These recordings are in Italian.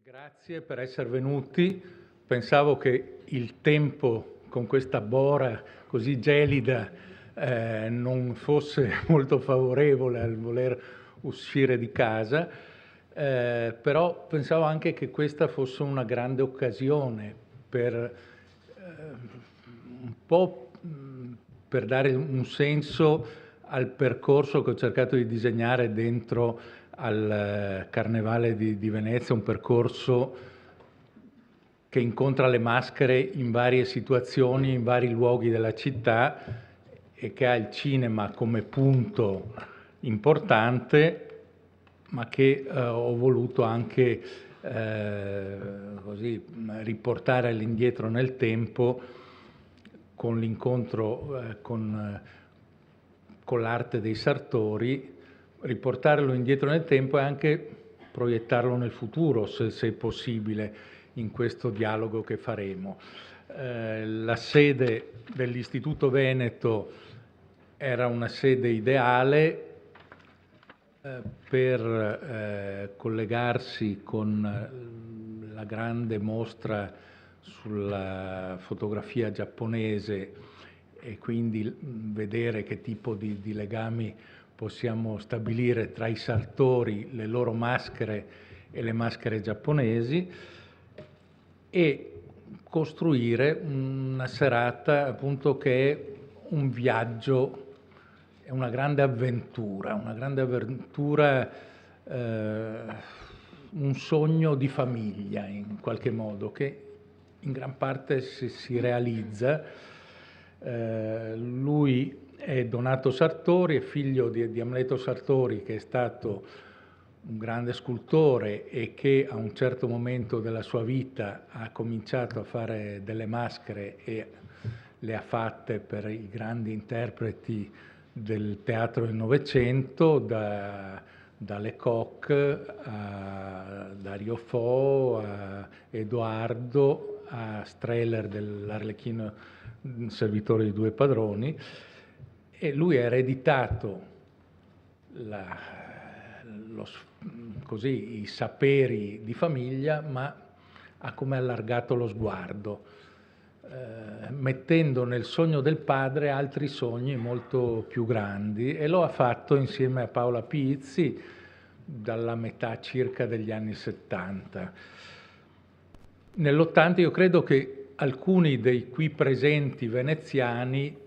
Grazie per essere venuti. Pensavo che il tempo con questa bora così gelida non fosse molto favorevole al voler uscire di casa, però pensavo anche che questa fosse una grande occasione per un po' per dare un senso al percorso che ho cercato di disegnare dentro al Carnevale di Venezia, un percorso che incontra le maschere in varie situazioni, in vari luoghi della città e che ha il cinema come punto importante, ma che ho voluto anche così riportare all'indietro nel tempo con l'incontro con l'arte dei Sartori, riportarlo indietro nel tempo e anche proiettarlo nel futuro, se è possibile, in questo dialogo che faremo. La sede dell'Istituto Veneto era una sede ideale per collegarsi con la grande mostra sulla fotografia giapponese e quindi vedere che tipo di legami possiamo stabilire tra i Sartori, le loro maschere e le maschere giapponesi, e costruire una serata appunto che è un viaggio, è una grande avventura, un sogno di famiglia in qualche modo che in gran parte si realizza. Lui è Donato Sartori, è figlio di Amleto Sartori, che è stato un grande scultore e che a un certo momento della sua vita ha cominciato a fare delle maschere e le ha fatte per i grandi interpreti del teatro del Novecento, da Lecoq a Dario Fo, a Edoardo, a Strehler dell'Arlecchino, servitore di due padroni, e lui ha ereditato così, i saperi di famiglia, ma ha come allargato lo sguardo, mettendo nel sogno del padre altri sogni molto più grandi, e lo ha fatto insieme a Paola Pizzi dalla metà circa degli anni 70. Nell'80 io credo che alcuni dei qui presenti veneziani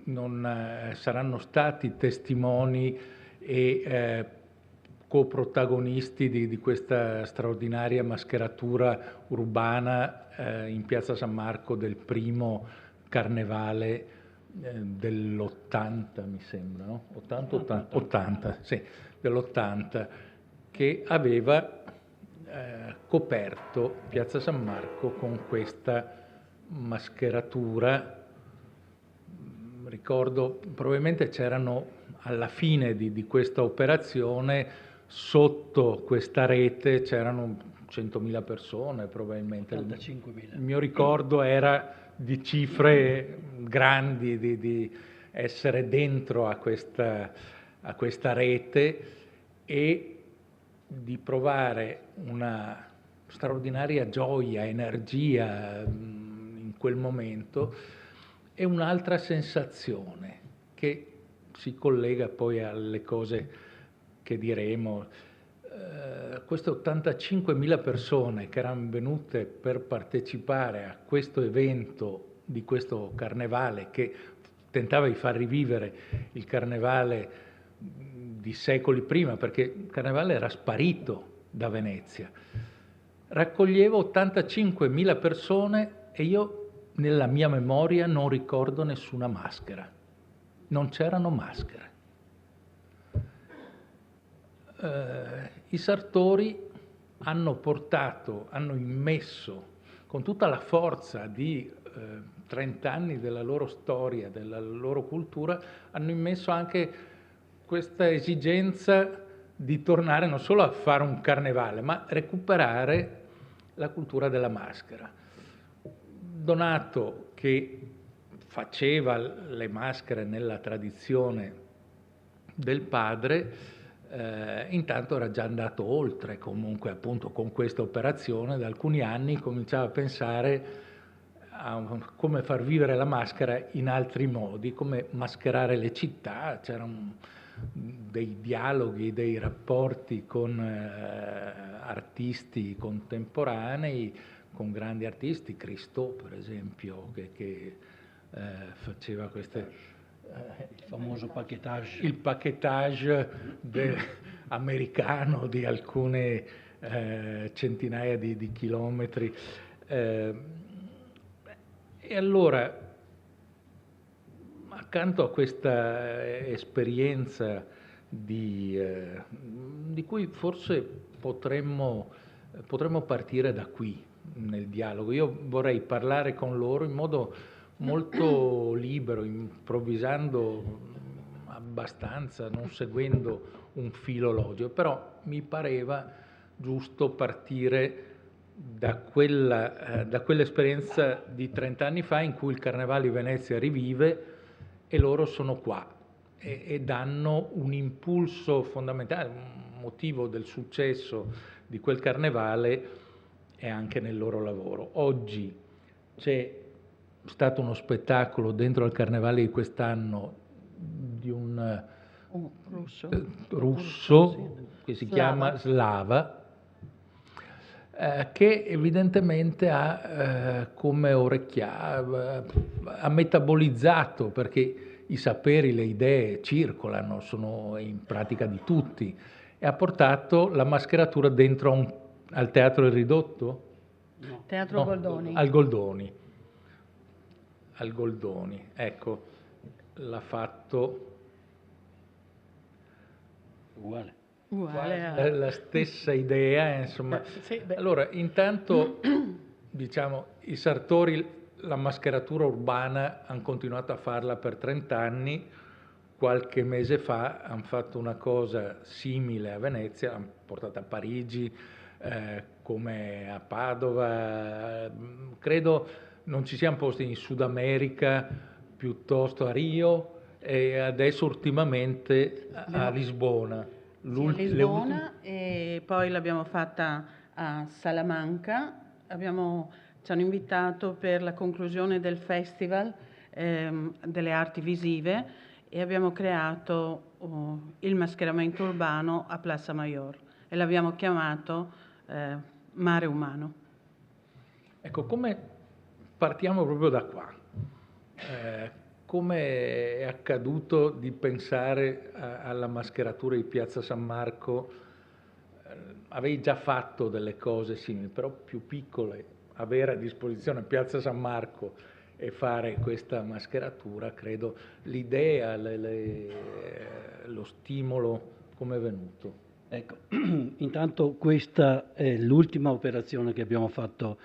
non saranno stati testimoni e coprotagonisti di questa straordinaria mascheratura urbana in Piazza San Marco del primo carnevale dell'80, mi sembra, no? 80, sì, dell'80, che aveva coperto Piazza San Marco con questa mascheratura. Ricordo, probabilmente c'erano alla fine di questa operazione, sotto questa rete c'erano 100.000 persone probabilmente. 85.000. Il mio ricordo era di cifre grandi, di essere dentro a questa rete e di provare una straordinaria gioia, energia in quel momento, e un'altra sensazione che si collega poi alle cose che diremo. Queste 85.000 persone che erano venute per partecipare a questo evento di questo carnevale, che tentava di far rivivere il carnevale di secoli prima, perché il carnevale era sparito da Venezia, raccoglieva 85.000 persone e io nella mia memoria non ricordo nessuna maschera, non c'erano maschere. I Sartori hanno immesso con tutta la forza di 30 anni della loro storia, della loro cultura, hanno immesso anche questa esigenza di tornare non solo a fare un carnevale, ma recuperare la cultura della maschera. Donato, che faceva le maschere nella tradizione del padre, intanto era già andato oltre, comunque appunto con questa operazione, da alcuni anni cominciava a pensare a come far vivere la maschera in altri modi, come mascherare le città. C'erano dei dialoghi, dei rapporti con artisti contemporanei, con grandi artisti, Christo per esempio, che faceva queste... Il famoso paquetage. Il paquetage americano di alcune centinaia di chilometri. E allora, accanto a questa esperienza di cui forse potremmo partire da qui nel dialogo, io vorrei parlare con loro in modo molto libero, improvvisando abbastanza, non seguendo un filo logico, però mi pareva giusto partire da quell'esperienza di 30 anni fa in cui il Carnevale di Venezia rivive e loro sono qua e danno un impulso fondamentale, un motivo del successo di quel Carnevale è anche nel loro lavoro. Oggi c'è stato uno spettacolo dentro al Carnevale di quest'anno di un russo che si chiama Slava, che evidentemente ha come ha metabolizzato, perché i saperi, le idee circolano, sono in pratica di tutti, e ha portato la mascheratura dentro al Teatro Il Ridotto? No. Teatro Goldoni. Al Goldoni, ecco, l'ha fatto uguale. La stessa idea, insomma. Allora, intanto, diciamo, i Sartori, la mascheratura urbana, hanno continuato a farla per 30 anni. Qualche mese fa hanno fatto una cosa simile a Venezia, l'hanno portata a Parigi, come a Padova. Credo non ci siamo posti in Sud America, piuttosto a Rio, e adesso ultimamente a Lisbona. Lisbona, e poi l'abbiamo fatta a Salamanca. Ci hanno invitato per la conclusione del Festival delle Arti Visive e abbiamo creato il mascheramento urbano a Plaza Mayor e l'abbiamo chiamato Mare Umano. Ecco, partiamo proprio da qua. Come è accaduto di pensare alla mascheratura di Piazza San Marco? Avevi già fatto delle cose simili, però più piccole. Avere a disposizione Piazza San Marco e fare questa mascheratura, credo, l'idea, lo stimolo, come è venuto? Ecco, intanto questa è l'ultima operazione che abbiamo fatto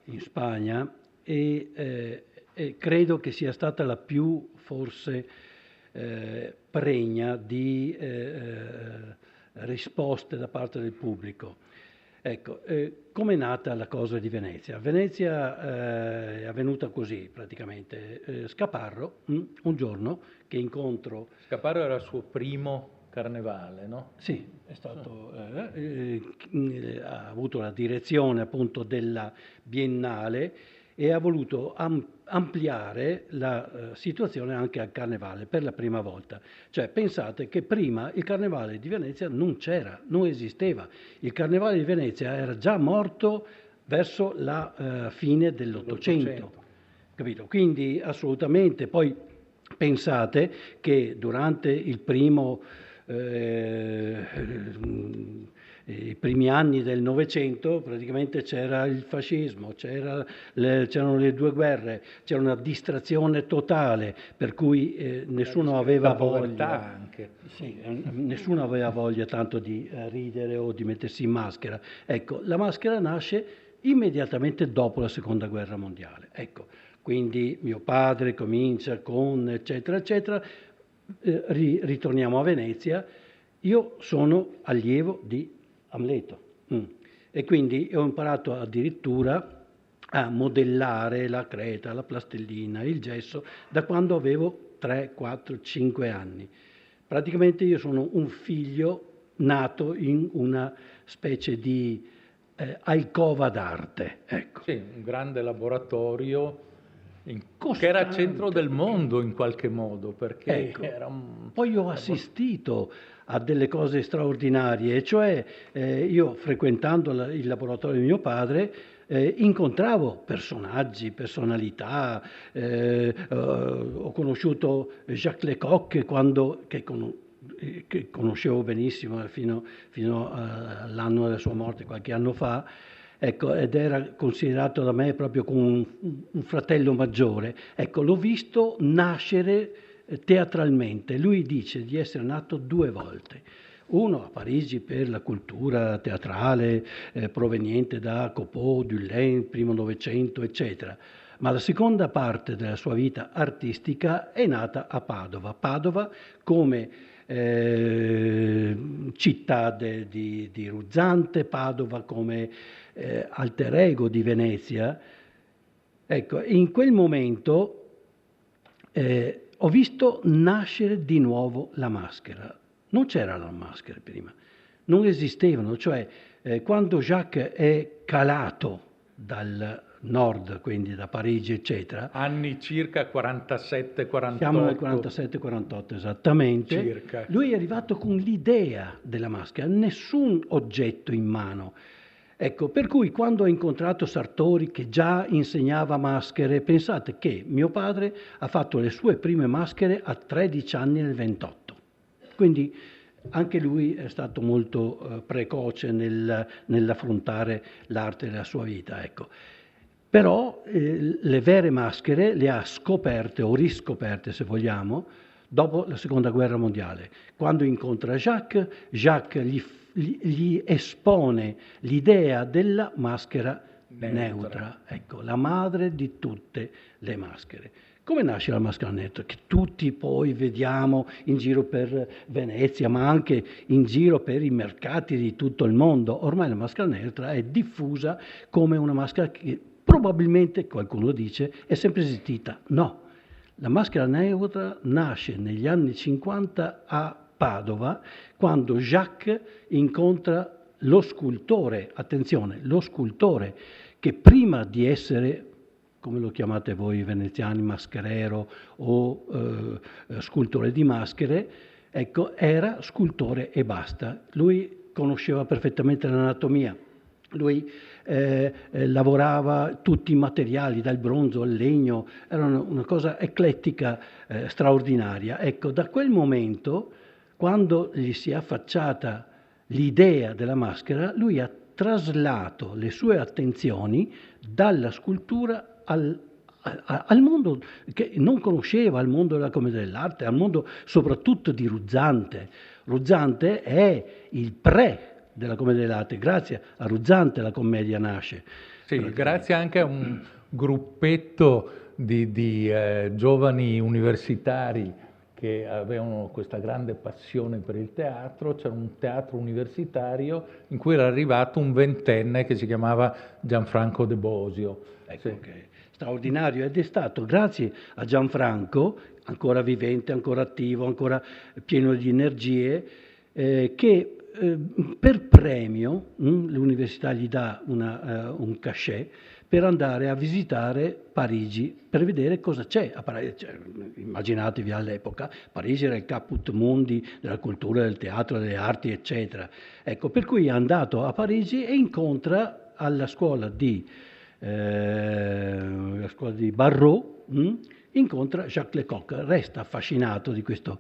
in Spagna e credo che sia stata la più forse pregna di risposte da parte del pubblico. Ecco, com'è nata la cosa di Venezia? Venezia è avvenuta così praticamente. Scaparro, un giorno che incontro... Scaparro era il suo primo Carnevale, no? Sì, è stato, ha avuto la direzione appunto della Biennale e ha voluto ampliare la situazione anche al Carnevale per la prima volta. Cioè pensate che prima il Carnevale di Venezia non c'era, non esisteva. Il Carnevale di Venezia era già morto verso la fine dell'Ottocento. Capito? Quindi assolutamente. Poi pensate che durante i primi anni del Novecento praticamente c'era il fascismo, c'erano le due guerre, c'era una distrazione totale, per cui nessuno aveva voglia, anche. Sì, nessuno aveva voglia tanto di ridere o di mettersi in maschera. Ecco, la maschera nasce immediatamente dopo la Seconda Guerra Mondiale. Ecco, quindi mio padre comincia con eccetera eccetera, ritorniamo a Venezia, io sono allievo di Amleto e quindi ho imparato addirittura a modellare la creta, la plastilina, il gesso da quando avevo 3, 4, 5 anni. praticamente io sono un figlio nato in una specie di alcova d'arte, ecco. Sì, un grande laboratorio che Costante. era al centro del mondo in qualche modo, perché Ecco. era un... Poi ho assistito a delle cose straordinarie, cioè io frequentando il laboratorio di laboratorio di mio padre incontravo personaggi, personalità, ho conosciuto Jacques Lecoq che conoscevo benissimo fino all'anno della sua morte, qualche anno fa. Ecco, ed era considerato da me proprio come un fratello maggiore. Ecco, l'ho visto nascere teatralmente. Lui dice di essere nato 2 volte. Uno a Parigi per la cultura teatrale proveniente da Copeau, Dulain, primo Novecento, eccetera. Ma la seconda parte della sua vita artistica è nata a Padova. Padova come città di Ruzzante, Padova come alter ego di Venezia. Ecco, in quel momento ho visto nascere di nuovo la maschera. Non c'era la maschera prima, non esistevano, cioè quando Jacques è calato dal nord, quindi da Parigi, eccetera. Anni circa 47-48. Siamo nel 47-48 esattamente. Circa. Lui è arrivato con l'idea della maschera, nessun oggetto in mano. Ecco, per cui quando ho incontrato Sartori che già insegnava maschere, pensate che mio padre ha fatto le sue prime maschere a 13 anni nel 28. Quindi anche lui è stato molto precoce nell'affrontare l'arte della sua vita, ecco. Però le vere maschere le ha scoperte o riscoperte, se vogliamo, dopo la Seconda Guerra Mondiale. Quando incontra Jacques, Jacques gli espone l'idea della maschera neutra, ecco, la madre di tutte le maschere. Come nasce la maschera neutra? Che tutti poi vediamo in giro per Venezia, ma anche in giro per i mercati di tutto il mondo. Ormai la maschera neutra è diffusa come una maschera che probabilmente, qualcuno dice, è sempre esistita. No, la maschera neutra nasce negli anni 50 a Padova, quando Jacques incontra lo scultore, attenzione, lo scultore che prima di essere, come lo chiamate voi veneziani, mascherero o scultore di maschere, ecco, era scultore e basta. Lui conosceva perfettamente l'anatomia. Lui lavorava tutti i materiali, dal bronzo al legno, era una cosa eclettica straordinaria. Ecco, da quel momento, quando gli si è affacciata l'idea della maschera, lui ha traslato le sue attenzioni dalla scultura al mondo che non conosceva, al mondo della commedia dell'arte, al mondo soprattutto di Ruzzante. Ruzzante è il pre della commedia dell'arte, grazie a Ruzzante la commedia nasce. Sì, grazie anche a un gruppetto di giovani universitari che avevano questa grande passione per il teatro. C'era un teatro universitario in cui era arrivato un ventenne che si chiamava Gianfranco De Bosio. Ecco, sì. Che straordinario, ed è stato grazie a Gianfranco, ancora vivente, ancora attivo, ancora pieno di energie, che per premio l'università gli dà un cachet per andare a visitare Parigi, per vedere cosa c'è a Parigi. Cioè, immaginatevi all'epoca, Parigi era il caput mundi della cultura, del teatro, delle arti, eccetera. Ecco, per cui è andato a Parigi e incontra alla scuola di Barrault, incontra Jacques Lecoq, resta affascinato di questo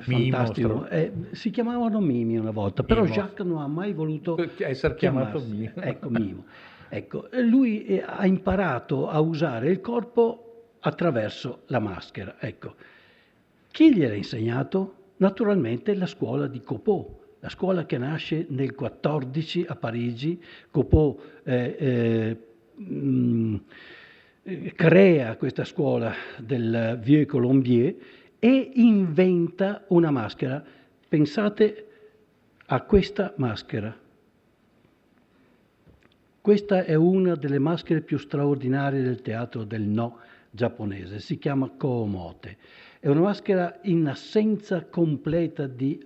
fantastico. Si chiamavano Mimi una volta, però Mimo. Jacques non ha mai voluto essere chiamato Mimo. Ecco, Mimo. Ecco, lui ha imparato a usare il corpo attraverso la maschera. Ecco. Chi gliel'ha insegnato? Naturalmente la scuola di Copeau, la scuola che nasce nel 14 a Parigi. Copeau crea questa scuola del Vieux Colombier e inventa una maschera. Pensate a questa maschera. Questa è una delle maschere più straordinarie del teatro del No giapponese, si chiama Koomote. È una maschera in assenza completa di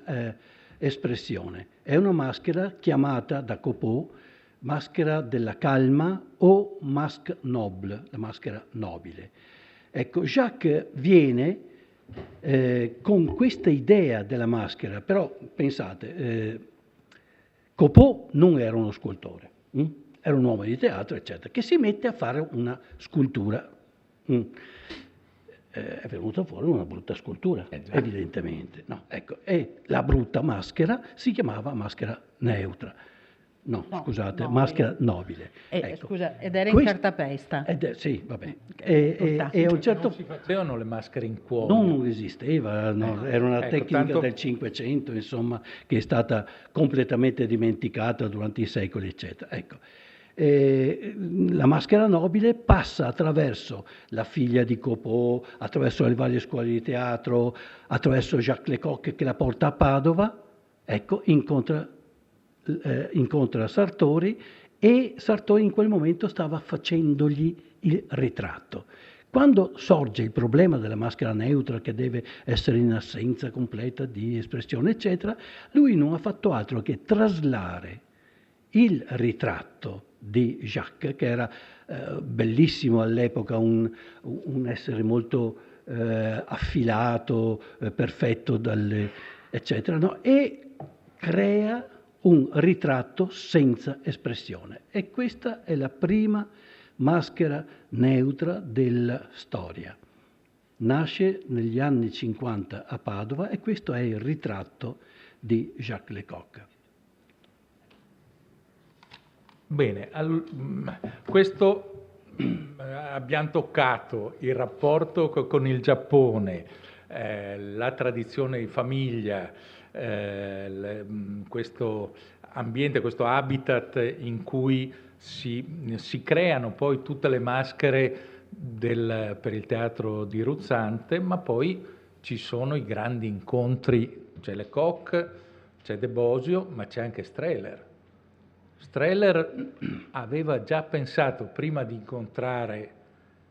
espressione. È una maschera chiamata da Copeau maschera della calma o masque noble, la maschera nobile. Ecco, Jacques viene con questa idea della maschera, però pensate, Copeau non era uno scultore, era un uomo di teatro, eccetera, che si mette a fare una scultura. È venuta fuori una brutta scultura, evidentemente. No, ecco, e la brutta maschera si chiamava maschera neutra. No, scusate, nobile. Maschera nobile. Ecco. Scusa, ed era in cartapesta? Sì, vabbè. E a un certo... Non si facevano le maschere in cuoio? Non esisteva, no, era una tecnica del Cinquecento, insomma, che è stata completamente dimenticata durante i secoli, eccetera. Ecco. La maschera nobile passa attraverso la figlia di Copeau, attraverso le varie scuole di teatro, attraverso Jacques Lecoq che la porta a Padova, ecco, incontra Sartori, e Sartori in quel momento stava facendogli il ritratto. Quando sorge il problema della maschera neutra che deve essere in assenza completa di espressione, eccetera, lui non ha fatto altro che traslare il ritratto di Jacques, che era bellissimo all'epoca, un essere molto affilato, perfetto, eccetera, no? E crea un ritratto senza espressione. E questa è la prima maschera neutra della storia. Nasce negli anni 50 a Padova e questo è il ritratto di Jacques Lecoq. Bene, questo abbiamo toccato il rapporto con il Giappone, la tradizione di famiglia, questo ambiente, questo habitat in cui si creano poi tutte le maschere per il teatro di Ruzzante, ma poi ci sono i grandi incontri, c'è Lecoq, c'è De Bosio, ma c'è anche Strehler. Strehler aveva già pensato, prima di incontrare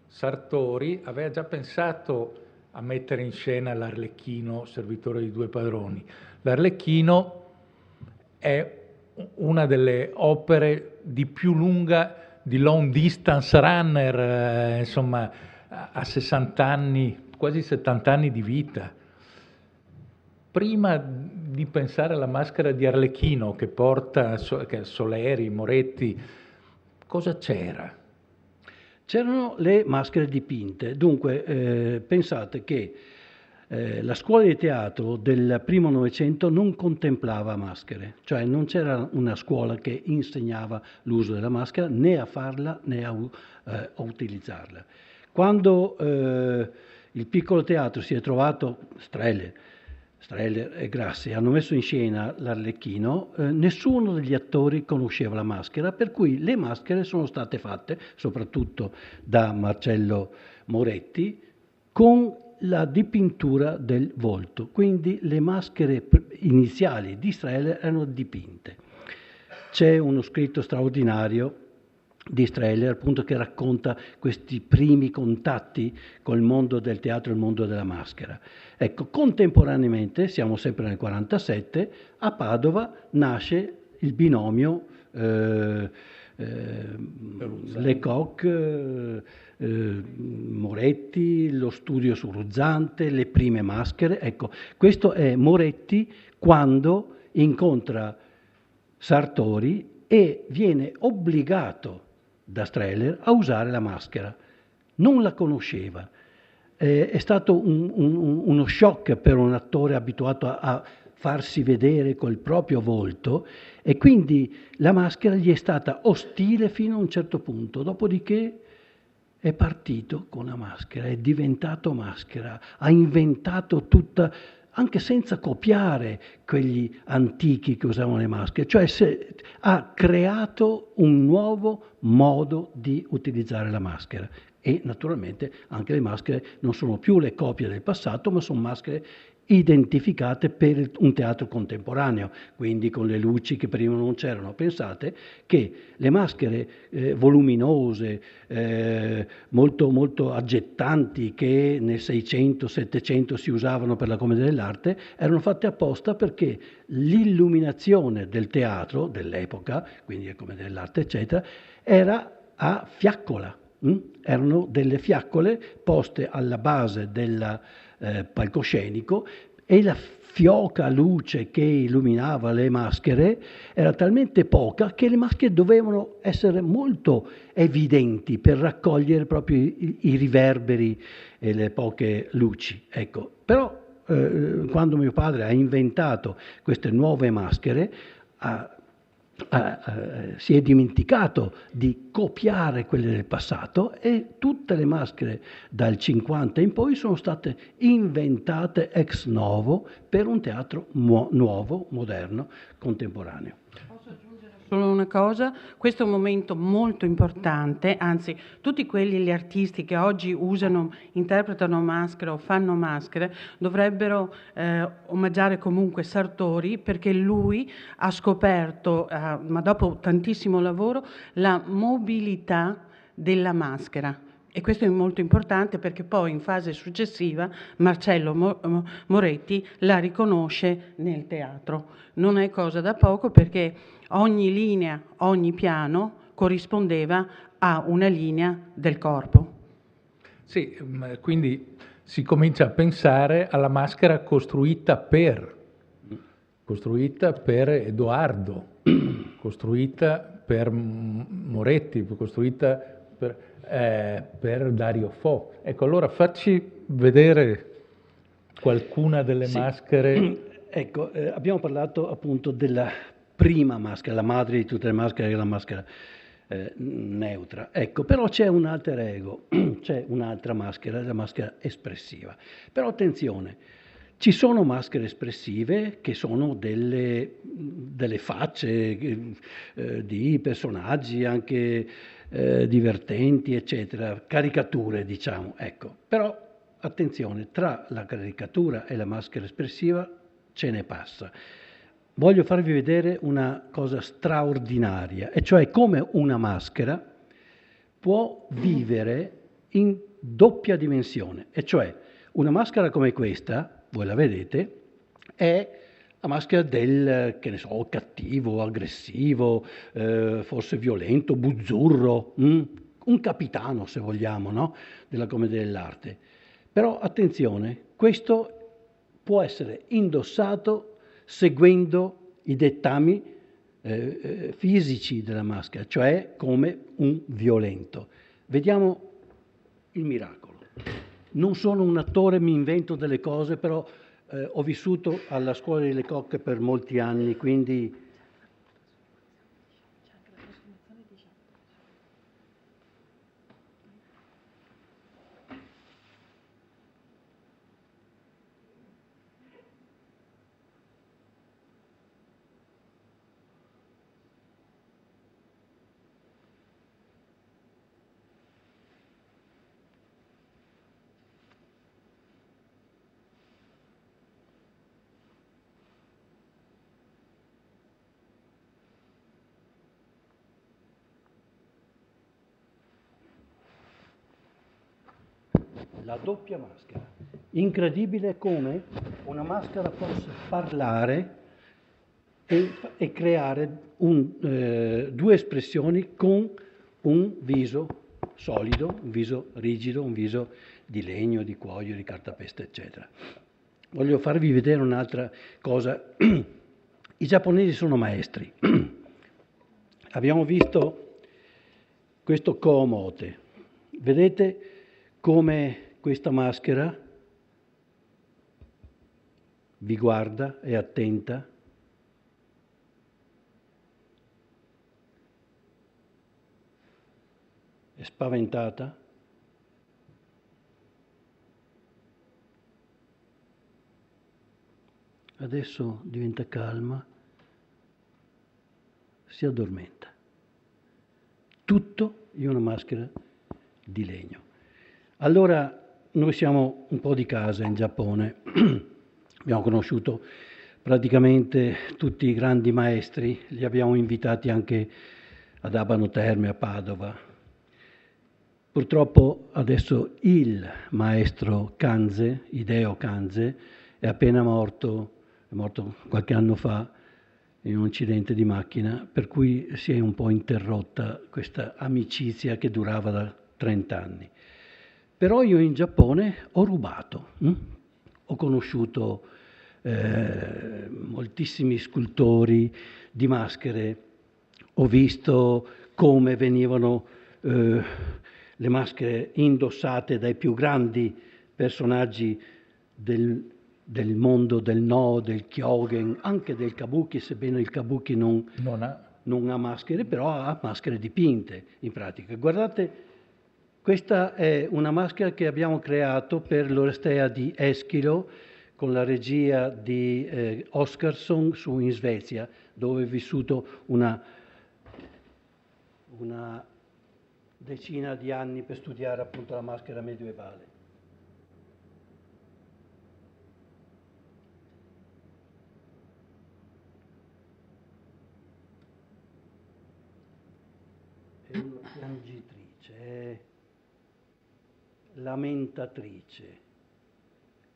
Sartori, aveva già pensato a mettere in scena l'Arlecchino, servitore di due padroni. L'Arlecchino è una delle opere di più lunga, di long distance runner, insomma, a 60 anni, quasi 70 anni di vita. Prima di pensare alla maschera di Arlecchino che porta Soleri, Moretti, cosa c'era? C'erano le maschere dipinte. Dunque, pensate che la scuola di teatro del primo Novecento non contemplava maschere, cioè non c'era una scuola che insegnava l'uso della maschera, né a farla né a utilizzarla. Quando il piccolo teatro si è trovato, Strehler e Grassi hanno messo in scena l'Arlecchino, nessuno degli attori conosceva la maschera, per cui le maschere sono state fatte, soprattutto da Marcello Moretti, con la dipintura del volto. Quindi le maschere iniziali di Strehler erano dipinte. C'è uno scritto straordinario di Strehler, appunto, che racconta questi primi contatti col mondo del teatro e il mondo della maschera. Ecco, contemporaneamente, siamo sempre nel 47, a Padova nasce il binomio Lecoq, Moretti, lo studio su Ruzzante, le prime maschere. Ecco, questo è Moretti quando incontra Sartori e viene obbligato da Strehler a usare la maschera. Non la conosceva. È stato uno shock per un attore abituato a farsi vedere col proprio volto, e quindi la maschera gli è stata ostile fino a un certo punto. Dopodiché è partito con la maschera, è diventato maschera, ha inventato tutta, anche senza copiare quegli antichi che usavano le maschere, cioè ha creato un nuovo modo di utilizzare la maschera. E naturalmente anche le maschere non sono più le copie del passato, ma sono maschere identificate per un teatro contemporaneo, quindi con le luci che prima non c'erano. Pensate che le maschere voluminose, molto, molto aggettanti, che nel 600-700 si usavano per la commedia dell'arte, erano fatte apposta perché l'illuminazione del teatro dell'epoca, quindi la commedia dell'arte eccetera, era a fiaccola. Erano delle fiaccole poste alla base del palcoscenico, e la fioca luce che illuminava le maschere era talmente poca che le maschere dovevano essere molto evidenti per raccogliere proprio i riverberi e le poche luci. Ecco. Però quando mio padre ha inventato queste nuove maschere, si è dimenticato di copiare quelle del passato, e tutte le maschere dal 50 in poi sono state inventate ex novo per un teatro nuovo, moderno, contemporaneo. Solo una cosa, questo è un momento molto importante, anzi tutti gli artisti che oggi interpretano maschere o fanno maschere dovrebbero omaggiare comunque Sartori, perché lui ha scoperto, ma dopo tantissimo lavoro, la mobilità della maschera. E questo è molto importante perché poi in fase successiva Marcello Moretti la riconosce nel teatro. Non è cosa da poco, perché ogni linea, ogni piano corrispondeva a una linea del corpo. Sì, quindi si comincia a pensare alla maschera costruita per Edoardo, costruita per Moretti, costruita per Dario Fo. Ecco, allora facci vedere qualcuna delle maschere. Ecco, abbiamo parlato appunto della prima maschera, la madre di tutte le maschere, che è la maschera neutra. Ecco, però c'è un alter ego, c'è un'altra maschera, la maschera espressiva. Però attenzione, ci sono maschere espressive che sono delle facce di personaggi anche divertenti, eccetera, caricature, diciamo. Ecco, però attenzione, tra la caricatura e la maschera espressiva ce ne passa. Voglio farvi vedere una cosa straordinaria, e cioè come una maschera può vivere in doppia dimensione. E cioè, una maschera come questa, voi la vedete, è la maschera del, che ne so, cattivo, aggressivo, forse violento, buzzurro, un capitano, se vogliamo, no? Della commedia dell'arte. Però attenzione, questo può essere indossato seguendo i dettami fisici della maschera, cioè come un violento. Vediamo il miracolo. Non sono un attore, mi invento delle cose, però ho vissuto alla scuola di Lecoq per molti anni, quindi la doppia maschera. Incredibile come una maschera possa parlare e creare due espressioni con un viso solido, un viso rigido, un viso di legno, di cuoio, di cartapesta, eccetera. Voglio farvi vedere un'altra cosa. I giapponesi sono maestri. Abbiamo visto questo Kōmote. Vedete come questa maschera vi guarda, è attenta, è spaventata. Adesso diventa calma, si addormenta. Tutto in una maschera di legno. Allora, noi siamo un po' di casa in Giappone. Abbiamo conosciuto praticamente tutti i grandi maestri, li abbiamo invitati anche ad Abano Terme, a Padova. Purtroppo adesso il maestro Kanze, Hideo Kanze, è appena morto, è morto qualche anno fa in un incidente di macchina, per cui si è un po' interrotta questa amicizia che durava da 30 anni. Però io in Giappone ho rubato, ho conosciuto moltissimi scultori di maschere, ho visto come venivano le maschere indossate dai più grandi personaggi del mondo del No, del Kyogen, anche del Kabuki, sebbene il Kabuki non ha maschere, però ha maschere dipinte in pratica. Guardate, questa è una maschera che abbiamo creato per l'Orestea di Eschilo con la regia di Oscarsson in Svezia, dove è vissuto una decina di anni per studiare appunto la maschera medievale. È una piangitrice, è lamentatrice.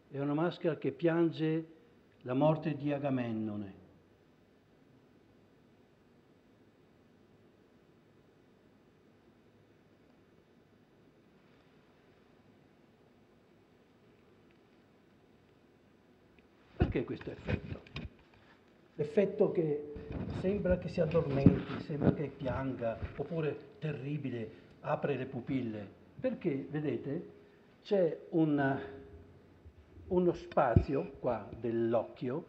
È una maschera che piange la morte di Agamennone. Perché questo effetto? L'effetto che sembra che si addormenti, sembra che pianga, oppure terribile, apre le pupille. Perché, vedete, c'è uno spazio qua dell'occhio,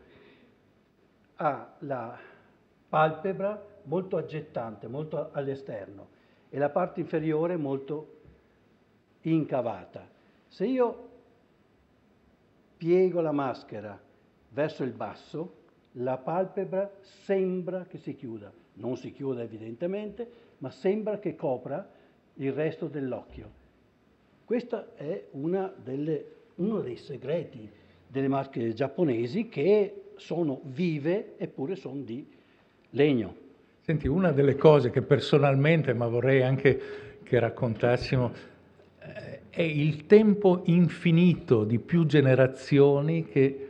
ha la palpebra molto aggettante, molto all'esterno, e la parte inferiore molto incavata. Se io piego la maschera verso il basso, la palpebra sembra che si chiuda. Non si chiuda evidentemente, ma sembra che copra il resto dell'occhio. Questo è uno dei segreti delle maschere giapponesi, che sono vive eppure sono di legno. Senti, una delle cose che personalmente, ma vorrei anche che raccontassimo, è il tempo infinito di più generazioni che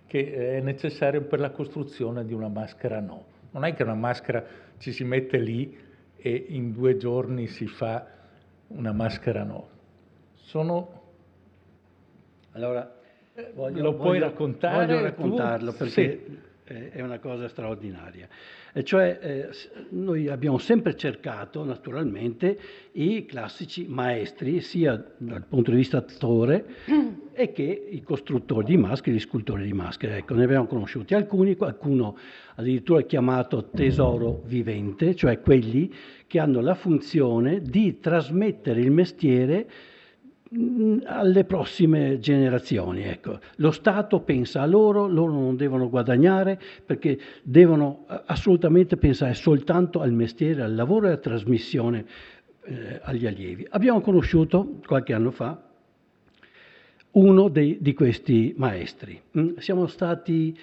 è necessario per la costruzione di una maschera no. Non è che una maschera ci si mette lì e in 2 giorni si fa una maschera no. Allora, lo puoi raccontare? Voglio raccontarlo tu? perché Sì. È una cosa straordinaria. E cioè, noi abbiamo sempre cercato, naturalmente, i classici maestri, sia dal punto di vista attore e che i costruttori di maschere, gli scultori di maschere. Ecco, ne abbiamo conosciuti alcuni, qualcuno addirittura chiamato tesoro vivente, cioè quelli che hanno la funzione di trasmettere il mestiere alle prossime generazioni. Ecco. Lo Stato pensa a loro non devono guadagnare, perché devono assolutamente pensare soltanto al mestiere, al lavoro e alla trasmissione agli allievi. Abbiamo conosciuto qualche anno fa uno di questi maestri. Siamo stati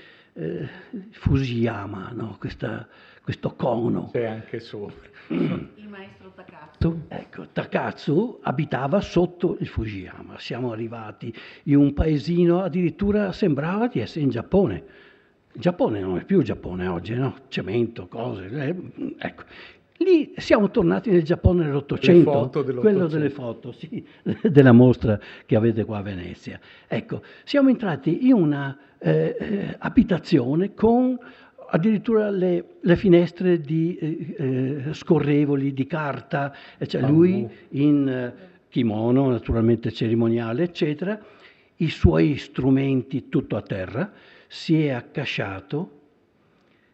Fusiyama, no? Questo cono. C'è anche su. Il maestro Takatsu. Ecco, Takatsu abitava sotto il Fujiyama. Siamo arrivati in un paesino, addirittura sembrava di essere in Giappone. Il Giappone non è più Giappone oggi, no? Cemento, cose. Ecco. Lì siamo tornati nel Giappone dell'Ottocento, quello delle foto, sì, della mostra che avete qua a Venezia. Ecco, siamo entrati in una abitazione con addirittura le finestre scorrevoli di carta, cioè lui in kimono, naturalmente cerimoniale, eccetera, i suoi strumenti tutto a terra, si è accasciato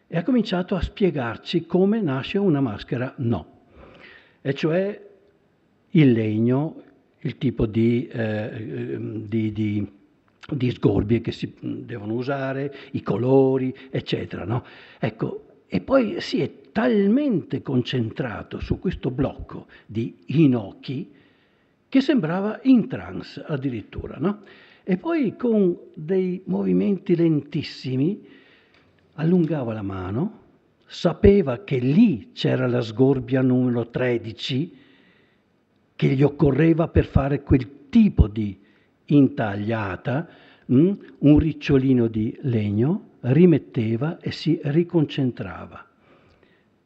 e ha cominciato a spiegarci come nasce una maschera no, e cioè il legno, il tipo di sgorbie che si devono usare, i colori, eccetera, no? Ecco, e poi si è talmente concentrato su questo blocco di inoki che sembrava in trance addirittura, no? e poi con dei movimenti lentissimi allungava la mano, sapeva che lì c'era la sgorbia numero 13 che gli occorreva per fare quel tipo di intagliata, un ricciolino di legno, rimetteva e si riconcentrava.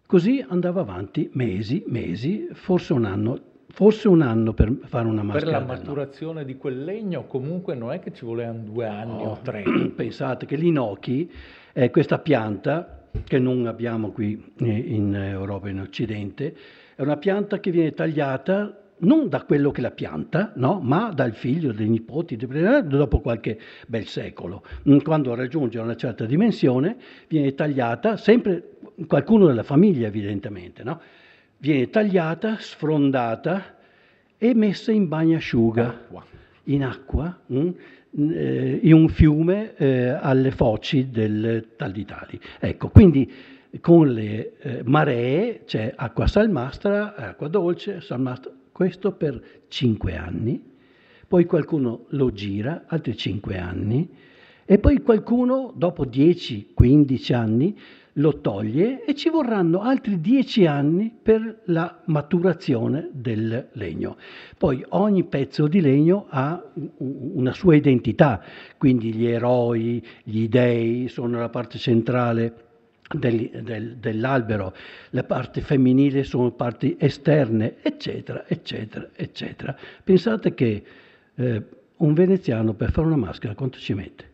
Così andava avanti mesi, forse un anno per fare una maschera. Per la maturazione di quel legno comunque non è che ci volevano 2 anni o 3. Pensate che l'inoki è questa pianta che non abbiamo qui in Europa, in Occidente, è una pianta che viene tagliata non da quello che la pianta, no? Ma dal figlio, dei nipoti, dopo qualche bel secolo. Quando raggiunge una certa dimensione viene tagliata, sempre qualcuno della famiglia evidentemente, no? Viene tagliata, sfrondata e messa in bagnasciuga, in acqua, in un fiume alle foci del tal di tali. Ecco, quindi con le maree c'è acqua salmastra, acqua dolce, salmastra, questo per 5 anni, poi qualcuno lo gira, altri 5 anni, e poi qualcuno dopo 10-15 anni lo toglie e ci vorranno altri 10 anni per la maturazione del legno. Poi ogni pezzo di legno ha una sua identità, quindi gli eroi, gli dei sono la parte centrale dell'albero, la parte femminile sono parti esterne, eccetera, eccetera, eccetera. Pensate che un veneziano per fare una maschera quanto ci mette?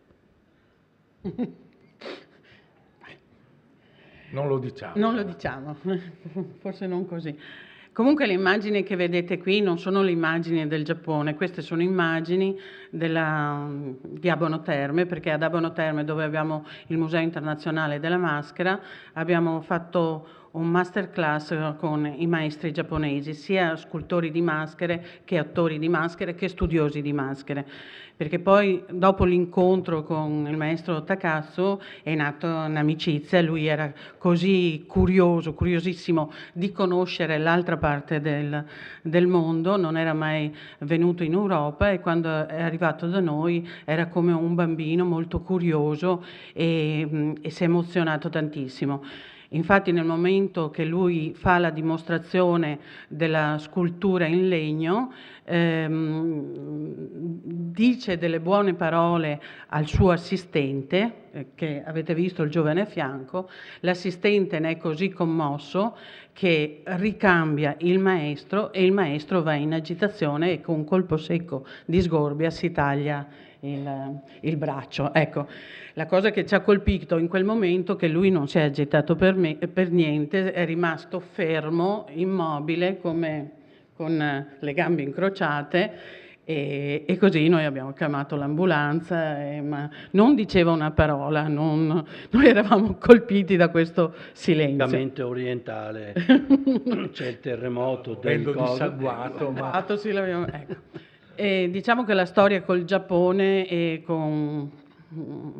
Non lo diciamo. Non lo diciamo, forse non così. Comunque le immagini che vedete qui non sono le immagini del Giappone, queste sono immagini di Abano Terme, perché ad Abano Terme, dove abbiamo il Museo Internazionale della Maschera, abbiamo fatto un masterclass con i maestri giapponesi, sia scultori di maschere che attori di maschere che studiosi di maschere, perché poi dopo l'incontro con il maestro Takasu è nata un'amicizia, lui era così curiosissimo di conoscere l'altra parte del mondo, non era mai venuto in Europa e quando è arrivato da noi era come un bambino molto curioso e si è emozionato tantissimo. Infatti nel momento che lui fa la dimostrazione della scultura in legno, dice delle buone parole al suo assistente, che avete visto il giovane a fianco, l'assistente ne è così commosso che ricambia il maestro e il maestro va in agitazione e con un colpo secco di sgorbia si taglia il braccio. Ecco, la cosa che ci ha colpito in quel momento è che lui non si è agitato per niente, è rimasto fermo, immobile, come con le gambe incrociate e così noi abbiamo chiamato l'ambulanza, ma non diceva una parola, noi eravamo colpiti da questo silenzio. Tipicamente orientale, c'è il terremoto del disagguato, ma... Sì, ecco. E diciamo che la storia col Giappone sono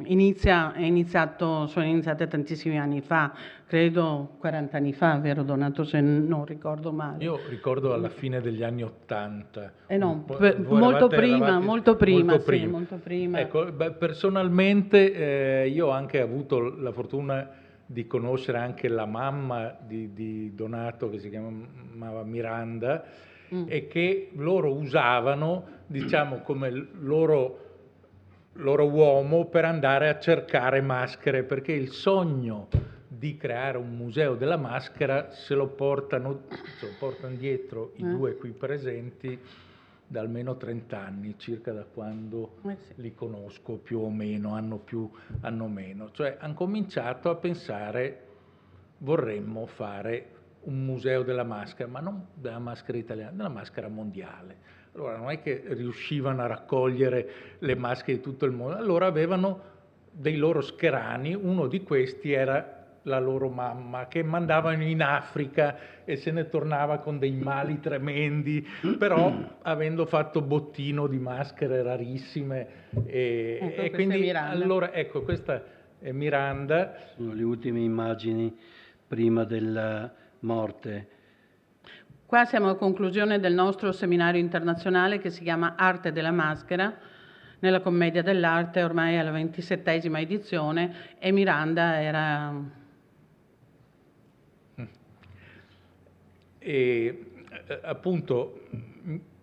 iniziate tantissimi anni fa, credo 40 anni fa, vero Donato, se non ricordo male. Io ricordo alla fine degli anni 80. Molto prima. Ecco, personalmente io ho anche avuto la fortuna di conoscere anche la mamma di Donato, che si chiamava Miranda, e che loro usavano, diciamo, come loro uomo per andare a cercare maschere, perché il sogno di creare un museo della maschera se lo portano dietro i due qui presenti da almeno 30 anni, circa da quando li conosco, più o meno, hanno meno. Cioè hanno cominciato a pensare: vorremmo fare un museo della maschera, ma non della maschera italiana, della maschera mondiale. Allora non è che riuscivano a raccogliere le maschere di tutto il mondo, allora avevano dei loro scherani, uno di questi era la loro mamma, che mandavano in Africa e se ne tornava con dei mali tremendi, però avendo fatto bottino di maschere rarissime. E quindi allora, ecco, questa è Miranda. Sono le ultime immagini prima della morte. Qua siamo a conclusione del nostro seminario internazionale che si chiama Arte della Maschera. nella commedia dell'arte, ormai alla 27ª edizione, e Miranda era... E appunto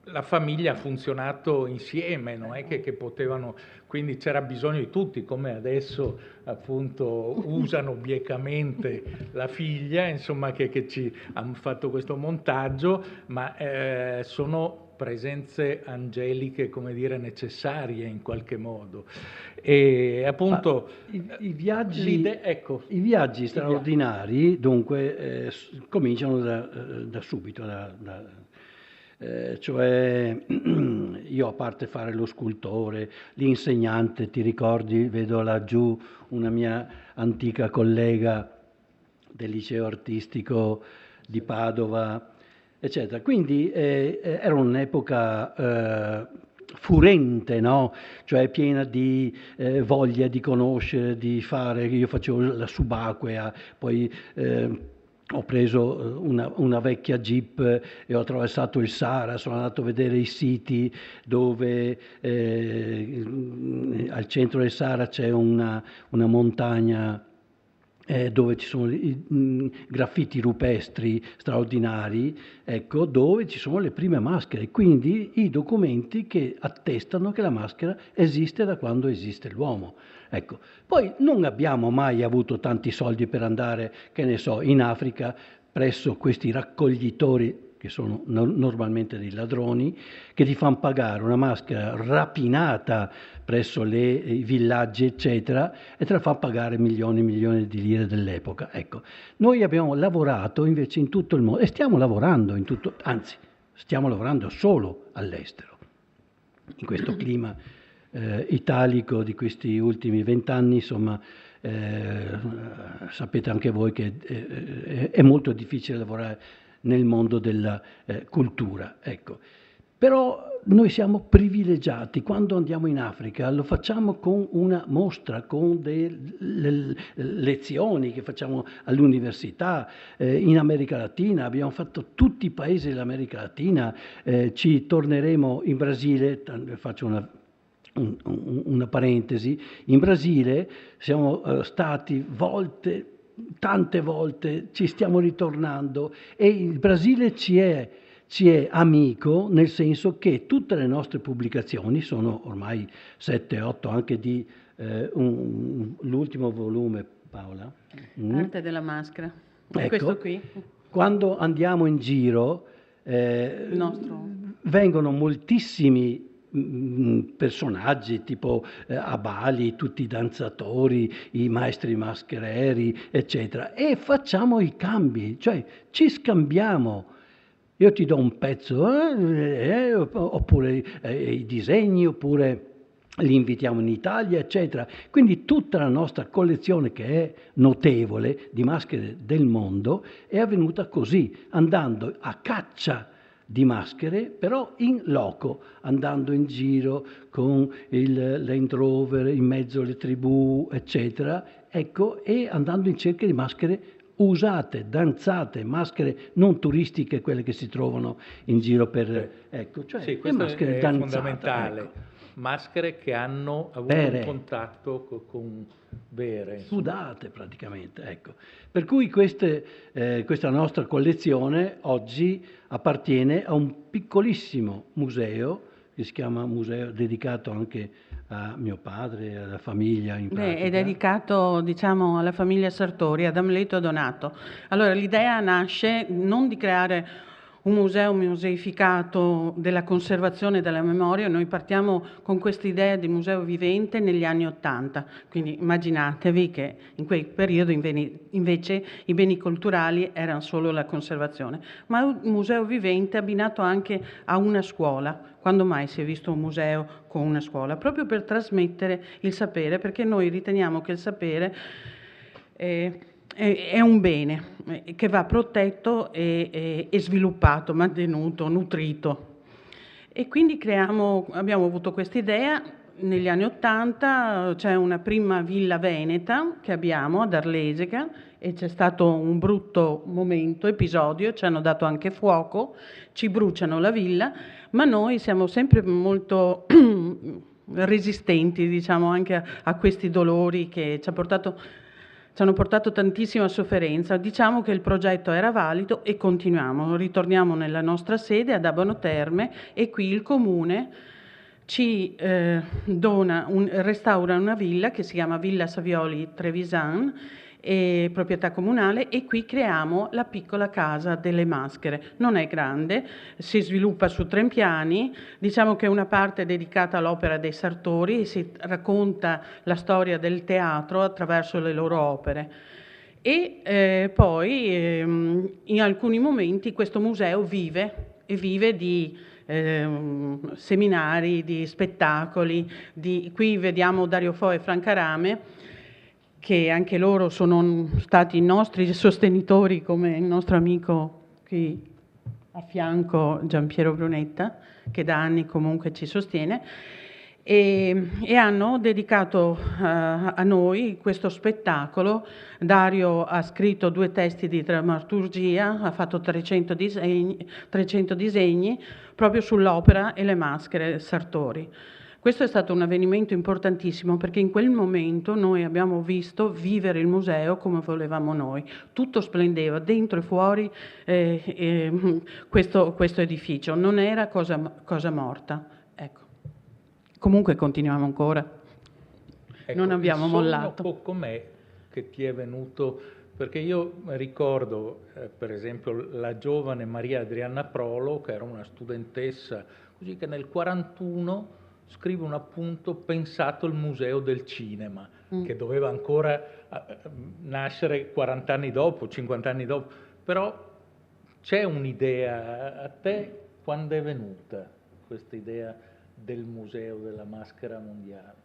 la famiglia ha funzionato insieme, non è che potevano, quindi c'era bisogno di tutti, come adesso appunto usano biecamente la figlia, insomma, che ci hanno fatto questo montaggio, ma sono presenze angeliche, come dire, necessarie in qualche modo. E appunto i viaggi, ecco, i viaggi straordinari dunque cominciano da subito, cioè io, a parte fare lo scultore, l'insegnante, ti ricordi, vedo laggiù una mia antica collega del liceo artistico di Padova, eccetera. Quindi era un'epoca furente, no? Cioè piena di voglia di conoscere, di fare. Io facevo la subacquea, poi ho preso una vecchia Jeep e ho attraversato il Sahara, sono andato a vedere i siti dove al centro del Sahara c'è una montagna dove ci sono i graffiti rupestri straordinari, ecco, dove ci sono le prime maschere, quindi i documenti che attestano che la maschera esiste da quando esiste l'uomo. Ecco. Poi non abbiamo mai avuto tanti soldi per andare, che ne so, in Africa, presso questi raccoglitori, che sono normalmente dei ladroni, che ti fanno pagare una maschera rapinata presso i villaggi, eccetera, e te la fanno pagare milioni e milioni di lire dell'epoca. Ecco, noi abbiamo lavorato invece in tutto il mondo, e stiamo lavorando in tutto, anzi, stiamo lavorando solo all'estero. In questo clima italico di questi ultimi 20 anni, insomma, sapete anche voi che è molto difficile lavorare nel mondo della cultura, ecco. Però noi siamo privilegiati, quando andiamo in Africa lo facciamo con una mostra, con delle lezioni che facciamo all'università, in America Latina, abbiamo fatto tutti i paesi dell'America Latina, ci torneremo in Brasile, faccio una parentesi, in Brasile siamo stati tante volte, ci stiamo ritornando, e il Brasile ci è amico, nel senso che tutte le nostre pubblicazioni sono ormai 7-8, anche di l'ultimo volume, Paola. Arte della maschera. Ecco, questo qui. Quando andiamo in giro vengono moltissimi personaggi tipo a Bali, tutti i danzatori, i maestri maschereri, eccetera, e facciamo i cambi, cioè ci scambiamo. Io ti do un pezzo, oppure i disegni, oppure li invitiamo in Italia, eccetera. Quindi tutta la nostra collezione, che è notevole, di maschere del mondo, è avvenuta così, andando a caccia di maschere, però in loco, andando in giro con il Land Rover, in mezzo alle tribù, eccetera, ecco, e andando in cerca di maschere usate, danzate, maschere non turistiche, quelle che si trovano in giro per, ecco, cioè sì, questo maschere è danzate, fondamentale. ecco. Maschere che hanno avuto un contatto con vere. Sudate praticamente, ecco. Per cui questa nostra collezione oggi appartiene a un piccolissimo museo, che si chiama museo, dedicato anche a mio padre, alla famiglia in pratica. È dedicato, diciamo, alla famiglia Sartori, ad Amleto e Donato. Allora, l'idea nasce non di creare un museo museificato della conservazione della memoria. Noi partiamo con questa idea di museo vivente negli anni '80, quindi immaginatevi che in quel periodo invece i beni culturali erano solo la conservazione, ma un museo vivente abbinato anche a una scuola. Quando mai si è visto un museo con una scuola? Proprio per trasmettere il sapere, perché noi riteniamo che il sapere è un bene che va protetto e sviluppato, mantenuto, nutrito. E quindi abbiamo avuto questa idea. Negli anni '80 c'è una prima villa veneta che abbiamo ad Arlesica, e c'è stato un brutto episodio, ci hanno dato anche fuoco, ci bruciano la villa, ma noi siamo sempre molto resistenti, diciamo, anche a questi dolori che ci hanno portato tantissima sofferenza. Diciamo che il progetto era valido e continuiamo. Ritorniamo nella nostra sede ad Abano Terme e qui il Comune ci restaura una villa che si chiama Villa Savioli Trevisan, proprietà comunale, e qui creiamo la piccola casa delle maschere. Non è grande, si sviluppa su 3 piani, diciamo che una parte è dedicata all'opera dei Sartori e si racconta la storia del teatro attraverso le loro opere. E poi in alcuni momenti questo museo vive di seminari, di spettacoli. Qui vediamo Dario Fo e Franca Rame, che anche loro sono stati i nostri sostenitori, come il nostro amico qui a fianco Giampiero Brunetta, che da anni comunque ci sostiene, e hanno dedicato a noi questo spettacolo. Dario ha scritto 2 testi di drammaturgia, ha fatto 300 disegni proprio sull'opera e le maschere Sartori. Questo è stato un avvenimento importantissimo perché in quel momento noi abbiamo visto vivere il museo come volevamo noi. Tutto splendeva, dentro e fuori questo edificio. Non era cosa morta. Ecco. Comunque continuiamo ancora. Ecco, non abbiamo mollato. Com'è che ti è venuto? Perché io ricordo, per esempio, la giovane Maria Adriana Prolo, che era una studentessa, così, che nel 1941 scrive un appunto pensato il Museo del Cinema, che doveva ancora nascere 40 anni dopo, 50 anni dopo. Però c'è un'idea, a te quando è venuta questa idea del Museo della Maschera Mondiale?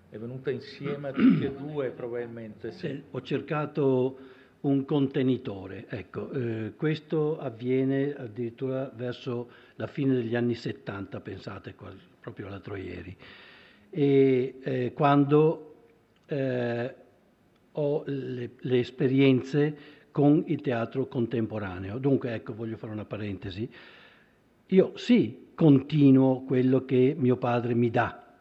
È venuta insieme a tutti e 2 probabilmente? Sì. Ho cercato un contenitore, ecco, questo avviene addirittura verso la fine degli anni 70, pensate, proprio l'altro ieri, e quando ho le esperienze con il teatro contemporaneo. Dunque, ecco, voglio fare una parentesi. Io sì, continuo quello che mio padre mi dà,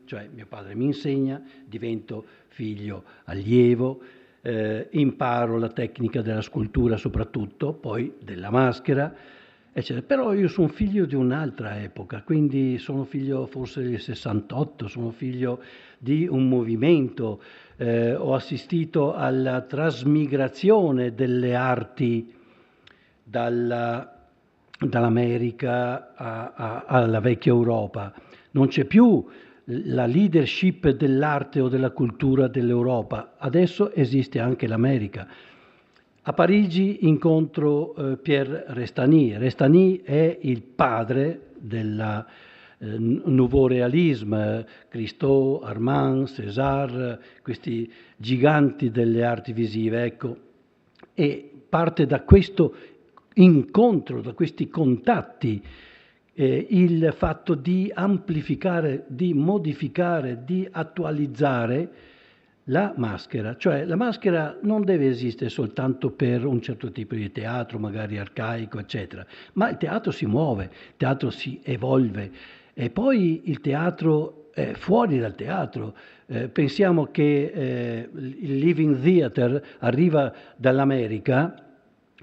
cioè mio padre mi insegna, divento figlio allievo, imparo la tecnica della scultura soprattutto, poi della maschera, eccetera. Però io sono figlio di un'altra epoca, quindi sono figlio forse del 68, sono figlio di un movimento, ho assistito alla trasmigrazione delle arti dall'America alla vecchia Europa. Non c'è più la leadership dell'arte o della cultura dell'Europa, adesso esiste anche l'America. A Parigi incontro Pierre Restany. Restany è il padre del Nouveau Realisme, Christo, Armand, César, questi giganti delle arti visive, ecco. E parte da questo incontro, da questi contatti, il fatto di amplificare, di modificare, di attualizzare la maschera. Cioè la maschera non deve esistere soltanto per un certo tipo di teatro, magari arcaico, eccetera, ma il teatro si muove, il teatro si evolve e poi il teatro è fuori dal teatro. Pensiamo che il Living Theatre arriva dall'America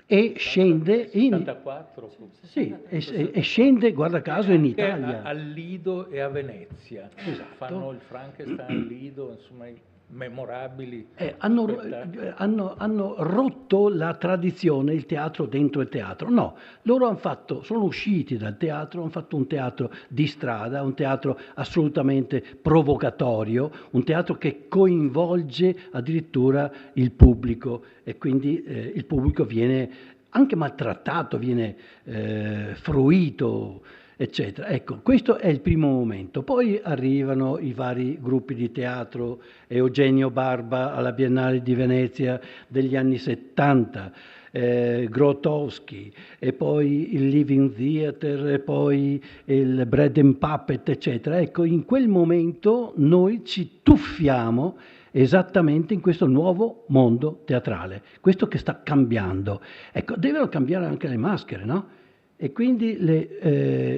e scende in 74, sì, e scende, guarda caso, in Italia. A Lido e a Venezia. Esatto. Fanno il Frankenstein Lido, insomma, memorabili. Hanno rotto la tradizione, il teatro dentro il teatro. No, loro sono usciti dal teatro, hanno fatto un teatro di strada, un teatro assolutamente provocatorio, un teatro che coinvolge addirittura il pubblico e quindi il pubblico viene anche maltrattato, viene fruito, eccetera. Ecco, questo è il primo momento. Poi arrivano i vari gruppi di teatro, Eugenio Barba alla Biennale di Venezia degli anni 70, Grotowski, e poi il Living Theatre, e poi il Bread and Puppet, eccetera. Ecco, in quel momento noi ci tuffiamo esattamente in questo nuovo mondo teatrale, questo che sta cambiando. Ecco, devono cambiare anche le maschere, no? E quindi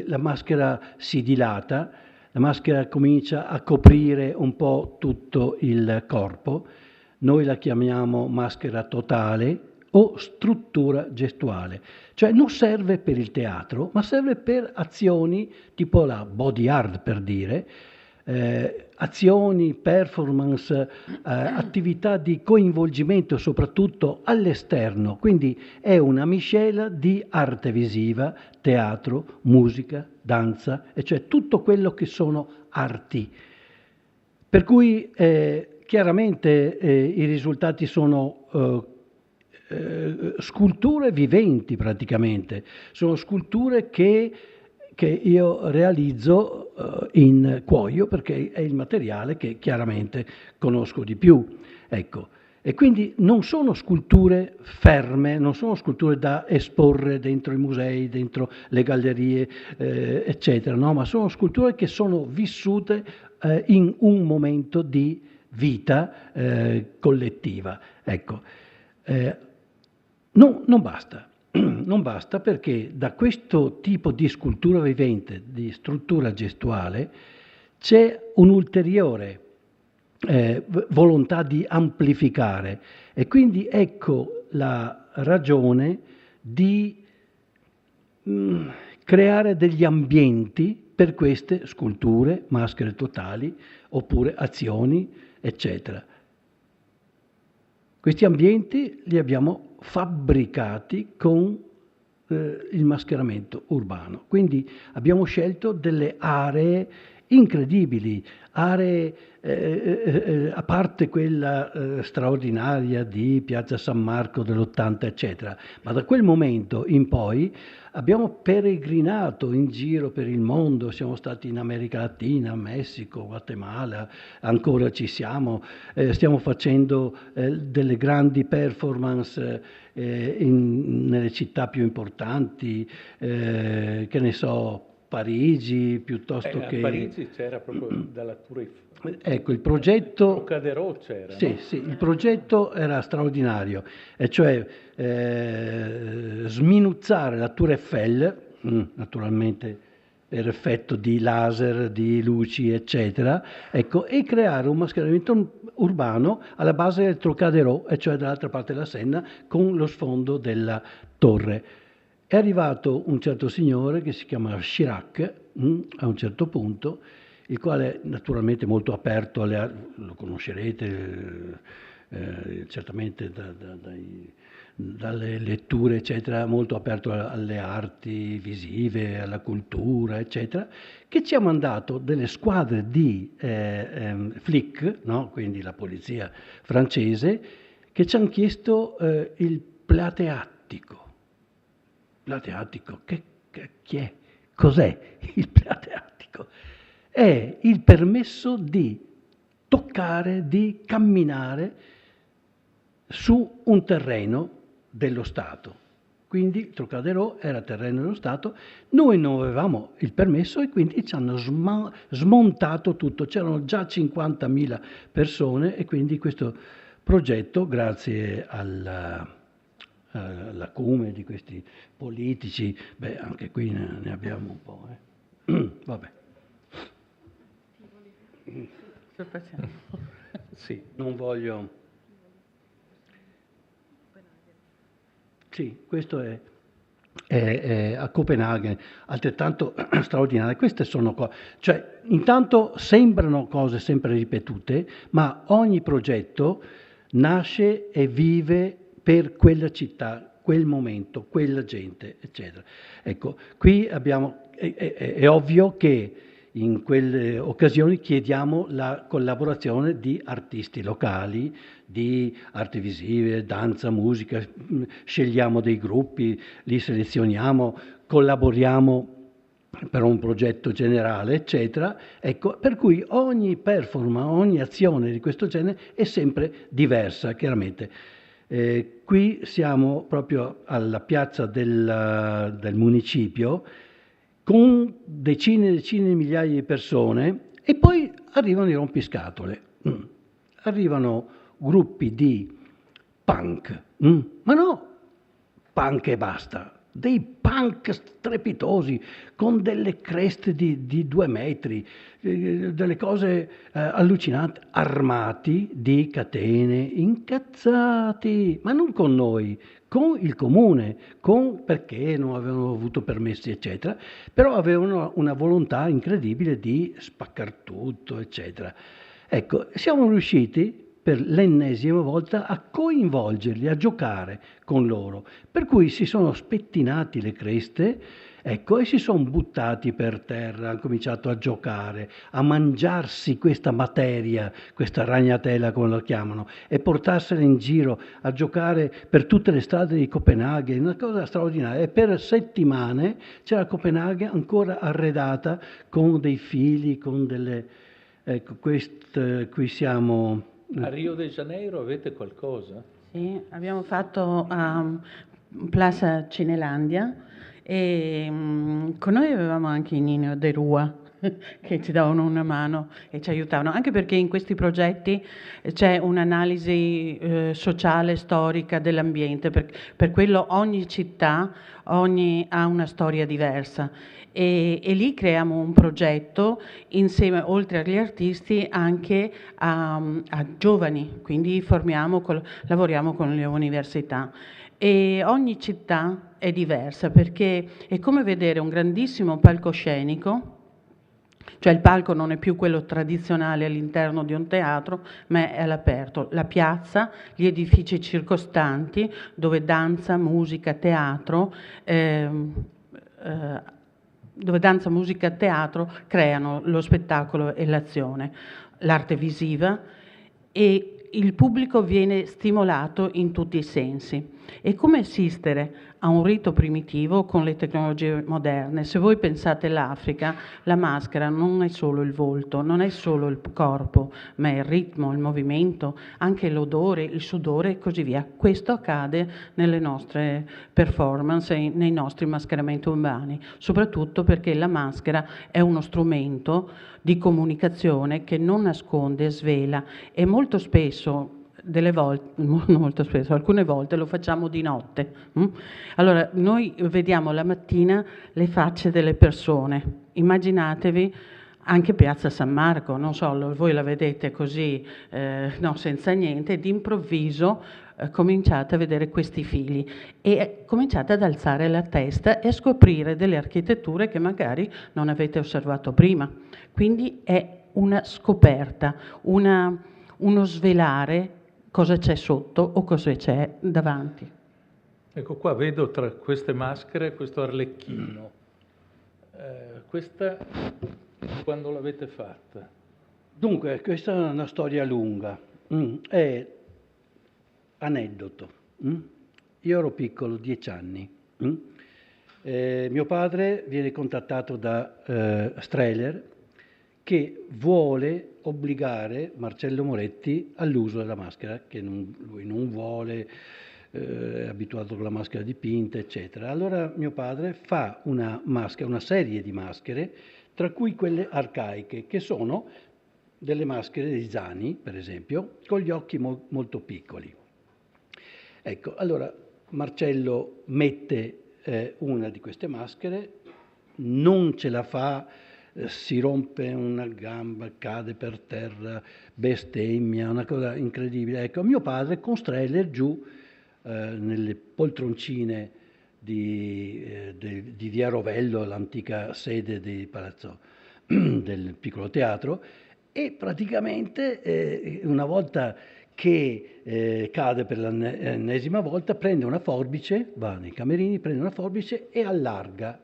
la maschera si dilata, la maschera comincia a coprire un po' tutto il corpo. Noi la chiamiamo maschera totale o struttura gestuale. Cioè non serve per il teatro, ma serve per azioni tipo la body art, per dire, azioni, performance, attività di coinvolgimento soprattutto all'esterno. Quindi è una miscela di arte visiva, teatro, musica, danza, e cioè tutto quello che sono arti. Per cui chiaramente i risultati sono sculture viventi praticamente, sono sculture che io realizzo in cuoio perché è il materiale che chiaramente conosco di più. Ecco. E quindi non sono sculture ferme, non sono sculture da esporre dentro i musei, dentro le gallerie, eccetera, no? Ma sono sculture che sono vissute in un momento di vita collettiva. Ecco. Non basta. Non basta perché da questo tipo di scultura vivente, di struttura gestuale, c'è un'ulteriore volontà di amplificare e quindi ecco la ragione di creare degli ambienti per queste sculture, maschere totali oppure azioni, eccetera. Questi ambienti li abbiamo fabbricati con il mascheramento urbano. Quindi abbiamo scelto delle aree incredibili, aree a parte quella straordinaria di Piazza San Marco dell'80, eccetera, ma da quel momento in poi abbiamo peregrinato in giro per il mondo, siamo stati in America Latina, Messico, Guatemala, ancora ci siamo, stiamo facendo delle grandi performance nelle città più importanti, che ne so, Parigi, piuttosto che... A Parigi c'era proprio dalla Tour Eiffel. Ecco, il progetto... Trocadero c'era. Sì, no? sì, il progetto era straordinario, e cioè sminuzzare la Tour Eiffel, naturalmente per effetto di laser, di luci, eccetera, ecco, e creare un mascheramento urbano alla base del Trocadero, e cioè dall'altra parte della Senna, con lo sfondo della torre. È arrivato un certo signore che si chiama Chirac, a un certo punto, il quale naturalmente molto aperto lo conoscerete certamente dalle letture, eccetera, molto aperto alle arti visive, alla cultura, eccetera, che ci ha mandato delle squadre di flic, no? Quindi la polizia francese, che ci hanno chiesto il plateattico. Plateattico, chi è? Cos'è il plateattico? È il permesso di toccare, di camminare su un terreno dello Stato. Quindi il Trocadero era terreno dello Stato, noi non avevamo il permesso e quindi ci hanno smontato tutto. C'erano già 50.000 persone e quindi questo progetto, grazie all'acume di questi politici, anche qui ne abbiamo un po'. Vabbè. Sì. Non voglio... Sì, questo è a Copenaghen, altrettanto straordinario. Queste sono cose, cioè intanto sembrano cose sempre ripetute, ma ogni progetto nasce e vive per quella città, quel momento, quella gente, eccetera. Ecco, qui abbiamo, è ovvio che in quelle occasioni chiediamo la collaborazione di artisti locali, di arti visive, danza, musica, scegliamo dei gruppi, li selezioniamo, collaboriamo per un progetto generale, eccetera. Ecco, per cui ogni performance, ogni azione di questo genere è sempre diversa, chiaramente. Qui siamo proprio alla piazza del municipio, con decine e decine di migliaia di persone, e poi arrivano i rompiscatole, arrivano gruppi di punk, ma no punk e basta, dei punk strepitosi, con delle creste di 2 metri, delle cose allucinanti, armati di catene, incazzati, ma non con noi, con il comune, perché non avevano avuto permessi, eccetera, però avevano una volontà incredibile di spaccar tutto, eccetera. Ecco, siamo riusciti per l'ennesima volta a coinvolgerli, a giocare con loro, per cui si sono spettinati le creste, ecco, e si sono buttati per terra, hanno cominciato a giocare, a mangiarsi questa materia, questa ragnatela come la chiamano, e portarsela in giro a giocare per tutte le strade di Copenaghen, una cosa straordinaria. E per settimane c'era Copenaghen ancora arredata con dei fili, con delle... Ecco, qui siamo... A Rio de Janeiro avete qualcosa? Sì, abbiamo fatto a Plaza Cinelandia e con noi avevamo anche i Nino de Rua che ci davano una mano e ci aiutavano, anche perché in questi progetti c'è un'analisi sociale, storica dell'ambiente, per quello ogni città ha una storia diversa. E lì creiamo un progetto insieme, oltre agli artisti, anche a giovani, quindi lavoriamo con le università. E ogni città è diversa perché è come vedere un grandissimo palcoscenico, cioè il palco non è più quello tradizionale all'interno di un teatro, ma è all'aperto. La piazza, gli edifici circostanti, dove danza, musica, teatro, creano lo spettacolo e l'azione, l'arte visiva, e il pubblico viene stimolato in tutti i sensi. È come assistere a un rito primitivo con le tecnologie moderne. Se voi pensate all'Africa, la maschera non è solo il volto, non è solo il corpo, ma è il ritmo, il movimento, anche l'odore, il sudore e così via. Questo accade nelle nostre performance e nei nostri mascheramenti urbani, soprattutto perché la maschera è uno strumento di comunicazione che non nasconde, svela, e molto spesso, alcune volte lo facciamo di notte. Allora, noi vediamo la mattina le facce delle persone. Immaginatevi anche Piazza San Marco, non so, voi la vedete così, no, senza niente, e d'improvviso cominciate a vedere questi fili e cominciate ad alzare la testa e a scoprire delle architetture che magari non avete osservato prima. Quindi è una scoperta, uno svelare cosa c'è sotto o cosa c'è davanti. Ecco qua vedo tra queste maschere questo arlecchino. Questa quando l'avete fatta? Dunque, questa è una storia lunga. È aneddoto. Io ero piccolo, 10 anni. Mio padre viene contattato da Strehler, che vuole obbligare Marcello Moretti all'uso della maschera, che lui non vuole, è abituato con la maschera dipinta, eccetera. Allora mio padre fa una serie di maschere, tra cui quelle arcaiche, che sono delle maschere di Zani, per esempio, con gli occhi molto piccoli. Ecco, allora Marcello mette una di queste maschere, non ce la fa, si rompe una gamba, cade per terra, bestemmia, una cosa incredibile. Ecco, mio padre con Strehler giù nelle poltroncine di Via Rovello, l'antica sede di Palazzo del piccolo teatro, e praticamente una volta che cade per l'ennesima volta, prende una forbice, va nei camerini, prende una forbice e allarga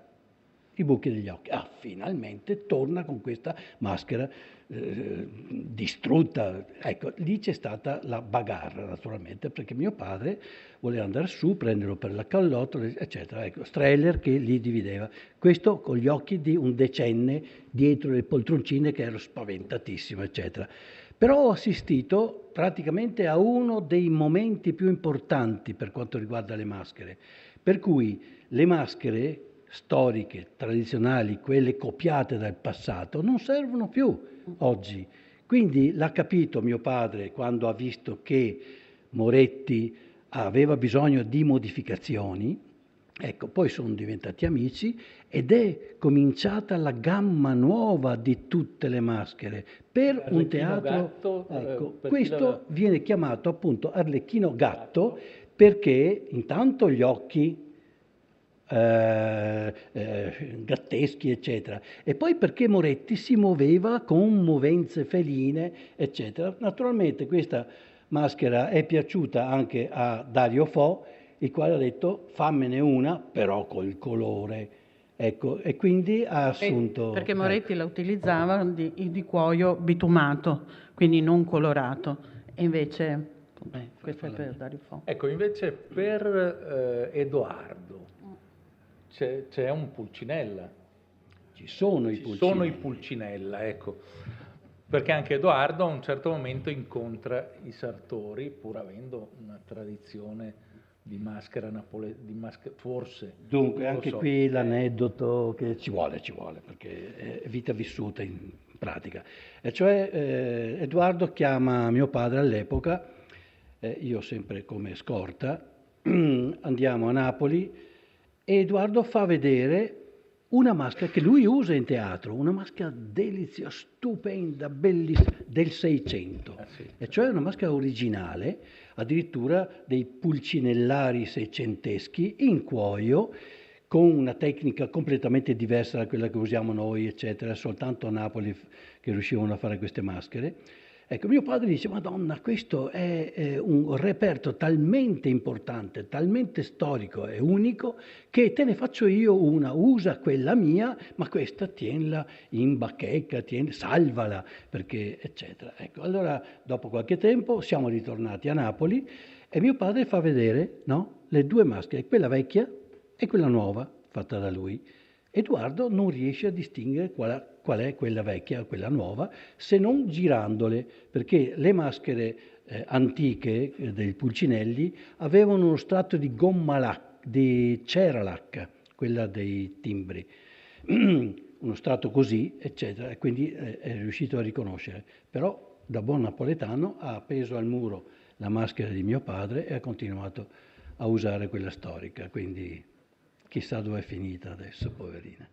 i buchi degli occhi. Finalmente torna con questa maschera distrutta. Ecco, lì c'è stata la bagarre, naturalmente, perché mio padre voleva andare su, prenderlo per la callottola, eccetera. Ecco, Strehler che li divideva. Questo con gli occhi di un decenne dietro le poltroncine, che ero spaventatissimo, eccetera. Però ho assistito praticamente a uno dei momenti più importanti per quanto riguarda le maschere, per cui le maschere storiche, tradizionali, quelle copiate dal passato, non servono più oggi. Quindi l'ha capito mio padre quando ha visto che Moretti aveva bisogno di modificazioni, Ecco, poi sono diventati amici ed è cominciata la gamma nuova di tutte le maschere per un Arlecchino teatro. Gatto, Ecco, per chi questo viene chiamato appunto Arlecchino Gatto perché intanto gli occhi gatteschi, eccetera, e poi perché Moretti si muoveva con movenze feline, eccetera. Naturalmente questa maschera è piaciuta anche a Dario Fo, il quale ha detto fammene una, però col colore. Ecco, e quindi ha assunto. Perché Moretti la utilizzava di cuoio bitumato, quindi non colorato, e invece questo è per Dario Fo. Ecco, invece per Edoardo c'è un Pulcinella. Ci sono i Ci pulcini. sono i Pulcinella, ecco. Perché anche Edoardo a un certo momento incontra i Sartori, pur avendo una tradizione di maschera forse. Dunque, non lo anche so. qui l'aneddoto che ci vuole, perché è vita vissuta in pratica. E cioè Edoardo chiama mio padre all'epoca, io sempre come scorta, andiamo a Napoli e Edoardo fa vedere una maschera che lui usa in teatro, una maschera deliziosa, stupenda, bellissima, del Seicento. Sì. E cioè una maschera originale, addirittura dei pulcinellari seicenteschi in cuoio, con una tecnica completamente diversa da quella che usiamo noi, eccetera, soltanto a Napoli che riuscivano a fare queste maschere. Ecco, mio padre dice, Madonna, questo è un reperto talmente importante, talmente storico e unico, che te ne faccio io una, usa quella mia, ma questa tienila in bacheca, salvala, perché eccetera. Ecco, allora dopo qualche tempo siamo ritornati a Napoli e mio padre fa vedere, no, le due maschere, quella vecchia e quella nuova, fatta da lui. Edoardo non riesce a distinguere qual è quella vecchia e quella nuova, se non girandole, perché le maschere antiche dei Pulcinelli avevano uno strato di gomma di ceralac, quella dei timbri, uno strato così, eccetera, e quindi è riuscito a riconoscere. Però da buon napoletano ha appeso al muro la maschera di mio padre e ha continuato a usare quella storica, quindi chissà dove è finita adesso, poverina.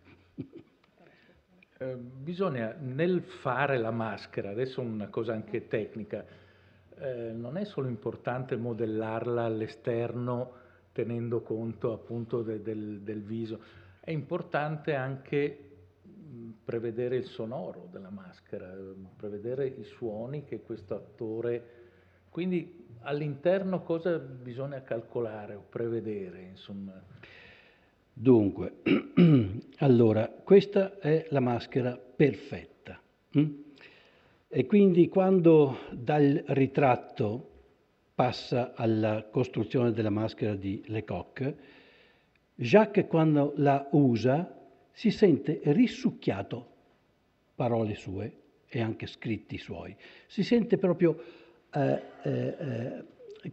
Bisogna, nel fare la maschera, adesso una cosa anche tecnica, non è solo importante modellarla all'esterno tenendo conto appunto del viso, è importante anche prevedere il sonoro della maschera, prevedere i suoni che questo attore... Quindi all'interno cosa bisogna calcolare o prevedere, insomma? Dunque, allora, questa è la maschera perfetta. E quindi quando dal ritratto passa alla costruzione della maschera di Lecoq, Jacques quando la usa si sente risucchiato, parole sue e anche scritti suoi, si sente proprio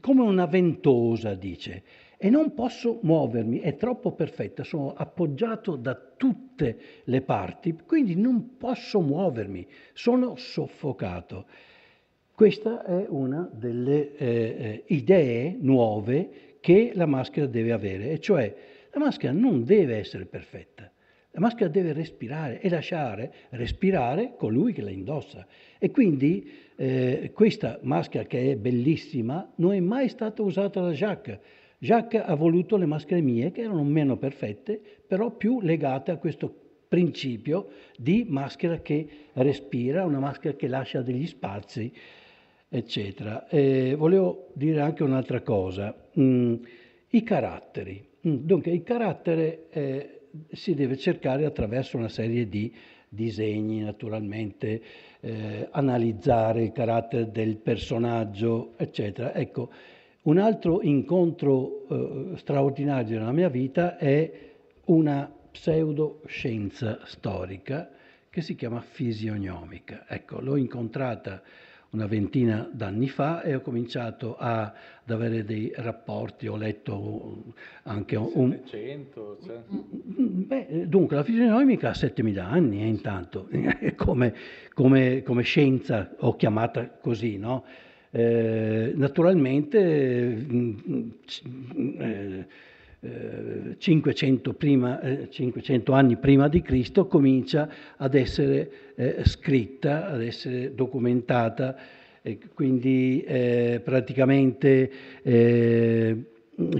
come una ventosa, dice, e non posso muovermi, è troppo perfetta, sono appoggiato da tutte le parti, quindi non posso muovermi, sono soffocato. Questa è una delle idee nuove che la maschera deve avere, e cioè la maschera non deve essere perfetta, la maschera deve respirare e lasciare respirare colui che la indossa. E quindi questa maschera, che è bellissima, non è mai stata usata da Jacques. Jacques ha voluto le maschere mie, che erano meno perfette, però più legate a questo principio di maschera che respira, una maschera che lascia degli spazi, eccetera. Volevo dire anche un'altra cosa, i caratteri. Dunque, il carattere si deve cercare attraverso una serie di disegni, naturalmente, analizzare il carattere del personaggio, eccetera. Ecco, un altro incontro straordinario nella mia vita è una pseudoscienza storica che si chiama fisionomica. Ecco, l'ho incontrata una ventina d'anni fa e ho cominciato ad avere dei rapporti, ho letto anche un... 700, cioè. Dunque, la fisionomica ha 7000 anni, intanto, come scienza ho chiamata così, no? Naturalmente 500 anni prima di Cristo comincia ad essere scritta, ad essere documentata, e quindi praticamente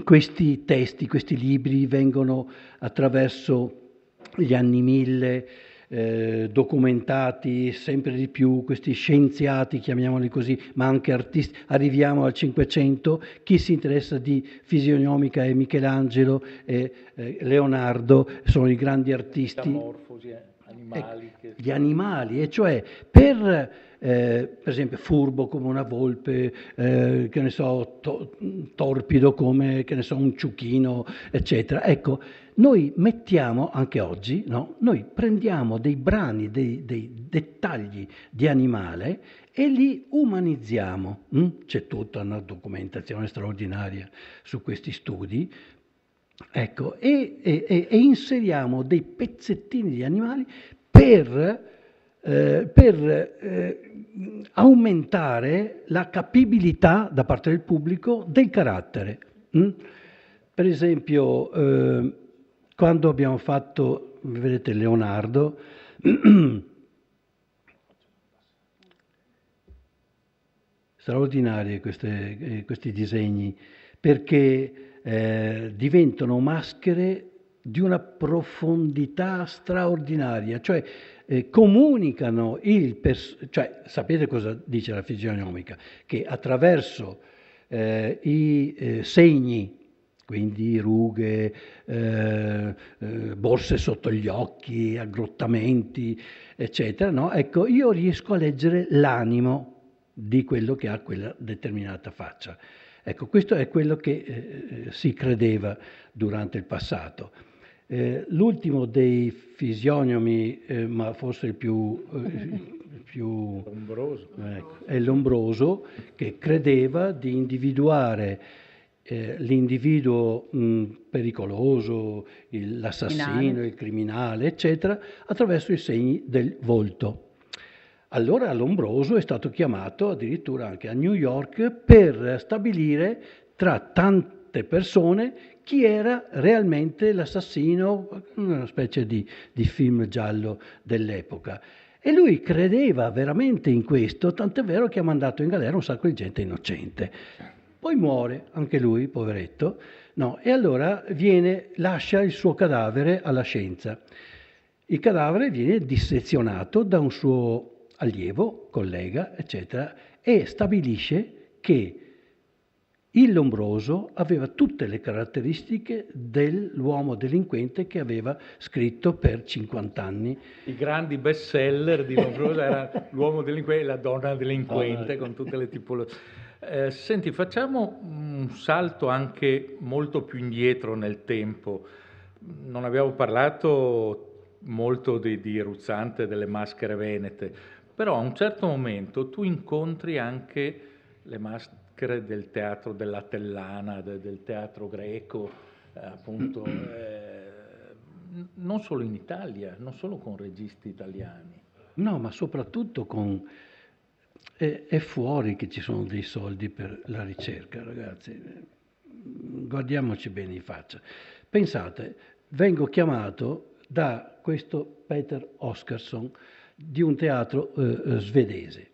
questi testi, questi libri vengono attraverso gli anni 1000 documentati sempre di più, questi scienziati, chiamiamoli così, ma anche artisti. Arriviamo al 500, chi si interessa di fisionomica è Michelangelo e Leonardo, sono i grandi artisti. Metamorfosi, animali. Gli animali, e cioè per esempio furbo come una volpe, che ne so, torpido come, che ne so, un ciuchino, eccetera. Ecco, noi mettiamo, anche oggi, no? Noi prendiamo dei brani, dei dettagli di animale e li umanizziamo. C'è tutta una documentazione straordinaria su questi studi. Ecco, e inseriamo dei pezzettini di animali per aumentare la capibilità da parte del pubblico del carattere. Per esempio, quando abbiamo fatto, vedete, Leonardo, straordinari questi disegni, perché diventano maschere di una profondità straordinaria, cioè comunicano cioè sapete cosa dice la fisionomica? Che attraverso i segni, quindi rughe, borse sotto gli occhi, aggrottamenti, eccetera, no? Ecco, io riesco a leggere l'animo di quello che ha quella determinata faccia. Ecco, questo è quello che si credeva durante il passato. L'ultimo dei fisionomi, ma forse il più Lombroso. Ecco, è Lombroso, che credeva di individuare l'individuo pericoloso, l'assassino, il criminale, eccetera, attraverso i segni del volto. Allora Lombroso è stato chiamato addirittura anche a New York per stabilire tra tante persone chi era realmente l'assassino, una specie di film giallo dell'epoca. E lui credeva veramente in questo, tant'è vero che ha mandato in galera un sacco di gente innocente. Poi muore anche lui, poveretto, no? E allora lascia il suo cadavere alla scienza. Il cadavere viene dissezionato da un suo allievo, collega, eccetera, e stabilisce che il Lombroso aveva tutte le caratteristiche dell'uomo delinquente che aveva scritto per 50 anni. I grandi best seller di Lombroso era l'uomo delinquente e la donna delinquente, con tutte le tipologie. Senti, facciamo un salto anche molto più indietro nel tempo. Non abbiamo parlato molto di Ruzzante, delle maschere venete, però a un certo momento tu incontri anche le maschere del teatro dell'Atellana, del teatro greco, appunto, non solo in Italia, non solo con registi italiani. No, ma soprattutto con... È fuori che ci sono dei soldi per la ricerca, ragazzi. Guardiamoci bene in faccia. Pensate, vengo chiamato da questo Peter Oscarsson di un teatro svedese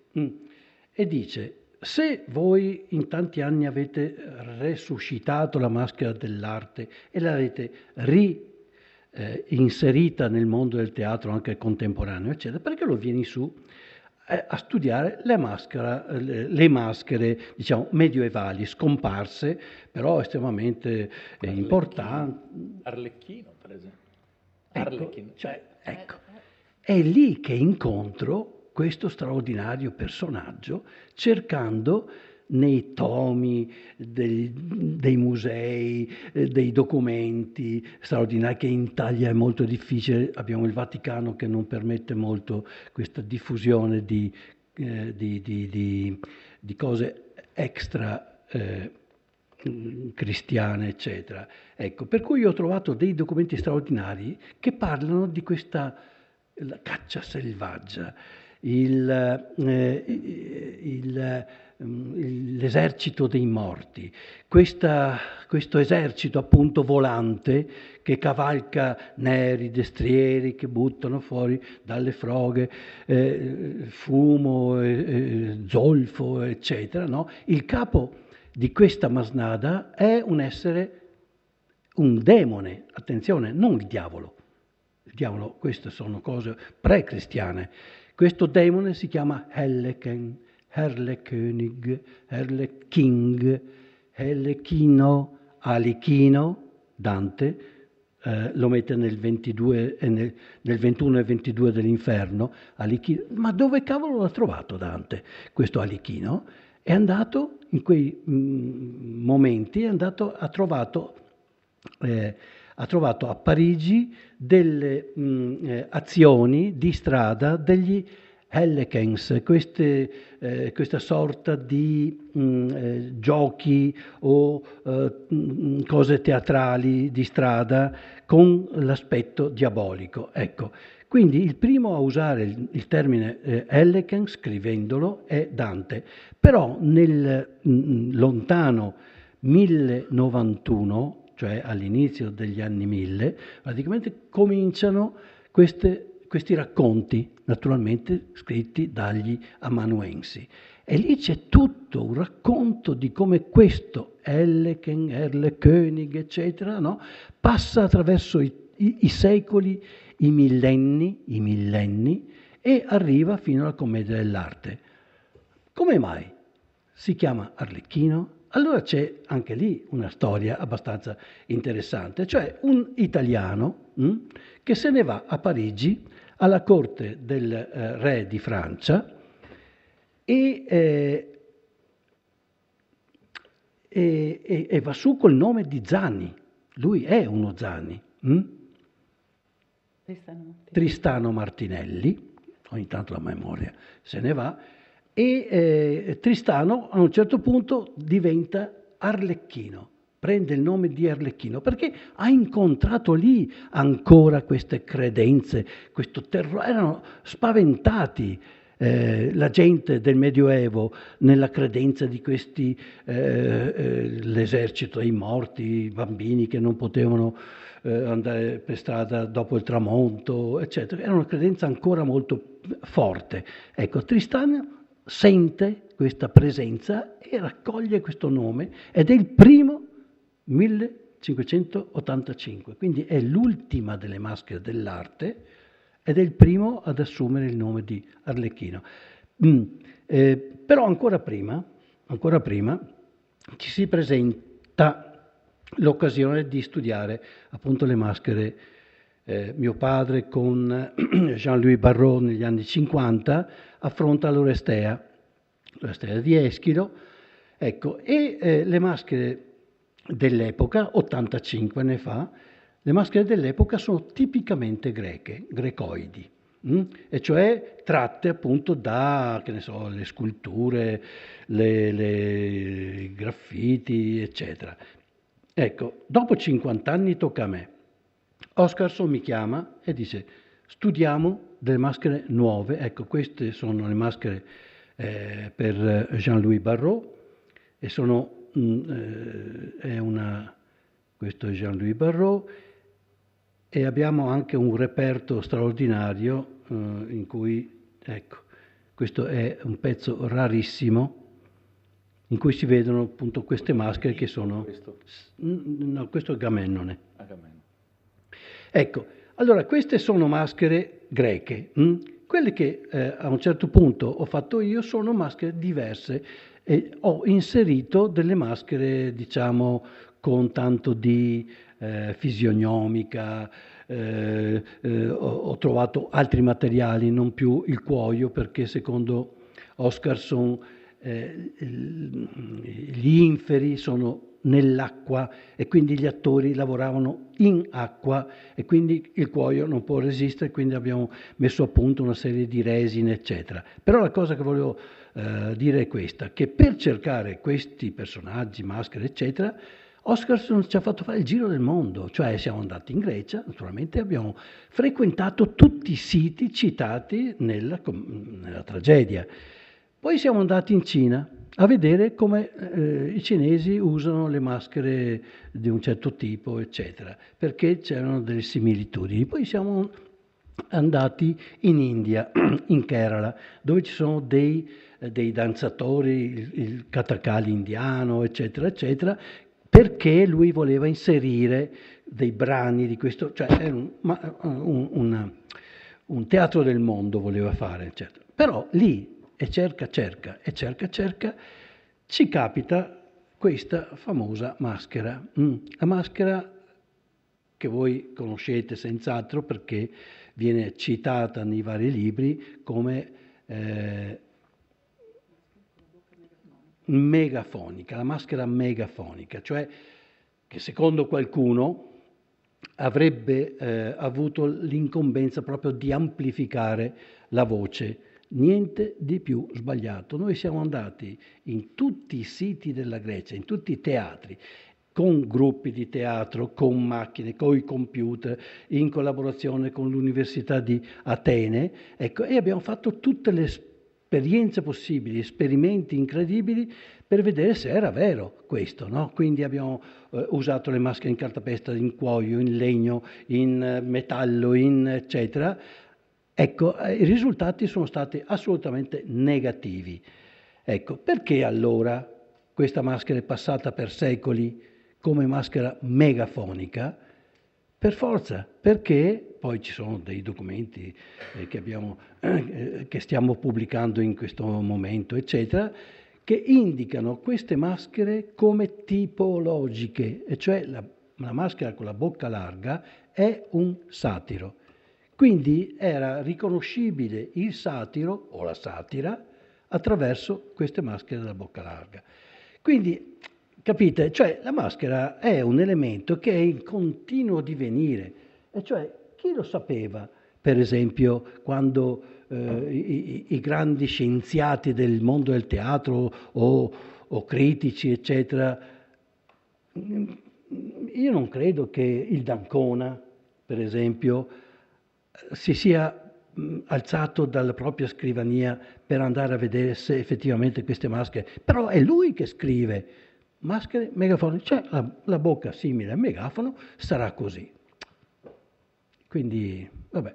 e dice: se voi in tanti anni avete resuscitato la maschera dell'arte e l'avete inserita nel mondo del teatro anche contemporaneo, eccetera, perché lo vieni su a studiare le maschere, diciamo, medievali, scomparse, però estremamente importanti. Arlecchino, per esempio. Arlecchino. Ecco. È lì che incontro questo straordinario personaggio, cercando nei tomi dei musei, dei documenti straordinari, che in Italia è molto difficile. Abbiamo il Vaticano che non permette molto questa diffusione di cose extra cristiane, eccetera. Ecco, per cui ho trovato dei documenti straordinari che parlano di questa la caccia selvaggia, l'esercito dei morti, questo esercito appunto volante che cavalca neri, destrieri che buttano fuori dalle froghe fumo, zolfo, eccetera, no? Il capo di questa masnada è un essere, un demone, attenzione, non il diavolo. Il diavolo, queste sono cose pre-cristiane. Questo demone si chiama Helleken, Herlekönig, Herleking, Helechino, Alichino, Dante lo mette nel 22 e nel 21 e 22 dell'Inferno, Alichino. Ma dove cavolo l'ha trovato Dante, questo Alichino? È andato, in quei momenti, ha trovato a Parigi delle azioni di strada degli Hellekens, questa sorta di giochi o cose teatrali di strada con l'aspetto diabolico. Ecco, quindi il primo a usare il termine Helleken, scrivendolo, è Dante. Però nel lontano 1091, cioè all'inizio degli anni 1000, praticamente cominciano questi racconti, naturalmente scritti dagli amanuensi. E lì c'è tutto un racconto di come questo Helleken, Herlekönig, eccetera, no? Passa attraverso i secoli, i millenni, e arriva fino alla commedia dell'arte. Come mai si chiama Arlecchino? Allora c'è anche lì una storia abbastanza interessante, cioè un italiano che se ne va a Parigi alla corte del re di Francia e va su col nome di Zanni. Lui è uno Zanni. Tristano Martinelli, ogni tanto la memoria se ne va, e Tristano a un certo punto diventa Arlecchino, prende il nome di Arlecchino perché ha incontrato lì ancora queste credenze, questo terrore, erano spaventati la gente del Medioevo nella credenza di questi, l'esercito dei morti, i bambini che non potevano andare per strada dopo il tramonto, eccetera. Era una credenza ancora molto forte. Ecco, Tristano sente questa presenza e raccoglie questo nome ed è il primo 1585, quindi è l'ultima delle maschere dell'arte ed è il primo ad assumere il nome di Arlecchino. Però ancora prima ci si presenta l'occasione di studiare appunto le maschere. Mio padre con Jean-Louis Barrault negli anni 50 affronta l'Orestea di Eschilo, ecco, e le maschere dell'epoca, 85 ne fa, le maschere dell'epoca sono tipicamente greche, grecoidi, e cioè tratte appunto da, che ne so, le sculture, i graffiti, eccetera. Ecco, dopo 50 anni tocca a me. Oscarson mi chiama e dice: studiamo delle maschere nuove. Ecco, queste sono le maschere per Jean-Louis Barrault e questo è Jean-Louis Barrault, e abbiamo anche un reperto straordinario in cui, ecco, questo è un pezzo rarissimo in cui si vedono appunto queste maschere che sono... No, questo è Gamennone. Ecco, allora queste sono maschere greche. Quelle che a un certo punto ho fatto io sono maschere diverse e ho inserito delle maschere, diciamo, con tanto di fisionomica, ho trovato altri materiali, non più il cuoio, perché secondo Oscarson gli inferi sono nell'acqua e quindi gli attori lavoravano in acqua e quindi il cuoio non può resistere, quindi abbiamo messo a punto una serie di resine, eccetera. Però la cosa che volevo dire è questa, che per cercare questi personaggi, maschere, eccetera, Oscarson ci ha fatto fare il giro del mondo, cioè siamo andati in Grecia, naturalmente abbiamo frequentato tutti i siti citati nella tragedia. Poi siamo andati in Cina, a vedere come i cinesi usano le maschere di un certo tipo, eccetera, perché c'erano delle similitudini. Poi siamo andati in India, in Kerala, dove ci sono dei danzatori, il Kathakali indiano, eccetera, eccetera, perché lui voleva inserire dei brani di questo, cioè era un teatro del mondo voleva fare, eccetera. Però lì, cerca, ci capita questa famosa maschera. La maschera che voi conoscete senz'altro perché viene citata nei vari libri come megafonica, la maschera megafonica, cioè che secondo qualcuno avrebbe avuto l'incombenza proprio di amplificare la voce. Niente di più sbagliato. Noi siamo andati in tutti i siti della Grecia, in tutti i teatri, con gruppi di teatro, con macchine, con i computer, in collaborazione con l'Università di Atene, ecco, e abbiamo fatto tutte le esperienze possibili, esperimenti incredibili per vedere se era vero questo, no? Quindi abbiamo usato le maschere in cartapesta, in cuoio, in legno, in metallo, in eccetera. Ecco, i risultati sono stati assolutamente negativi. Ecco, perché allora questa maschera è passata per secoli come maschera megafonica? Per forza, perché poi ci sono dei documenti che stiamo pubblicando in questo momento, eccetera, che indicano queste maschere come tipologiche, e cioè la maschera con la bocca larga è un satiro. Quindi era riconoscibile il satiro o la satira attraverso queste maschere della bocca larga. Quindi, capite? Cioè la maschera è un elemento che è in continuo divenire. E cioè, chi lo sapeva, per esempio, quando i grandi scienziati del mondo del teatro o critici, eccetera, io non credo che il d'Ancona, per esempio, si sia alzato dalla propria scrivania per andare a vedere se effettivamente queste maschere, però è lui che scrive maschere megafoniche, cioè la bocca simile al megafono sarà così. Quindi, vabbè,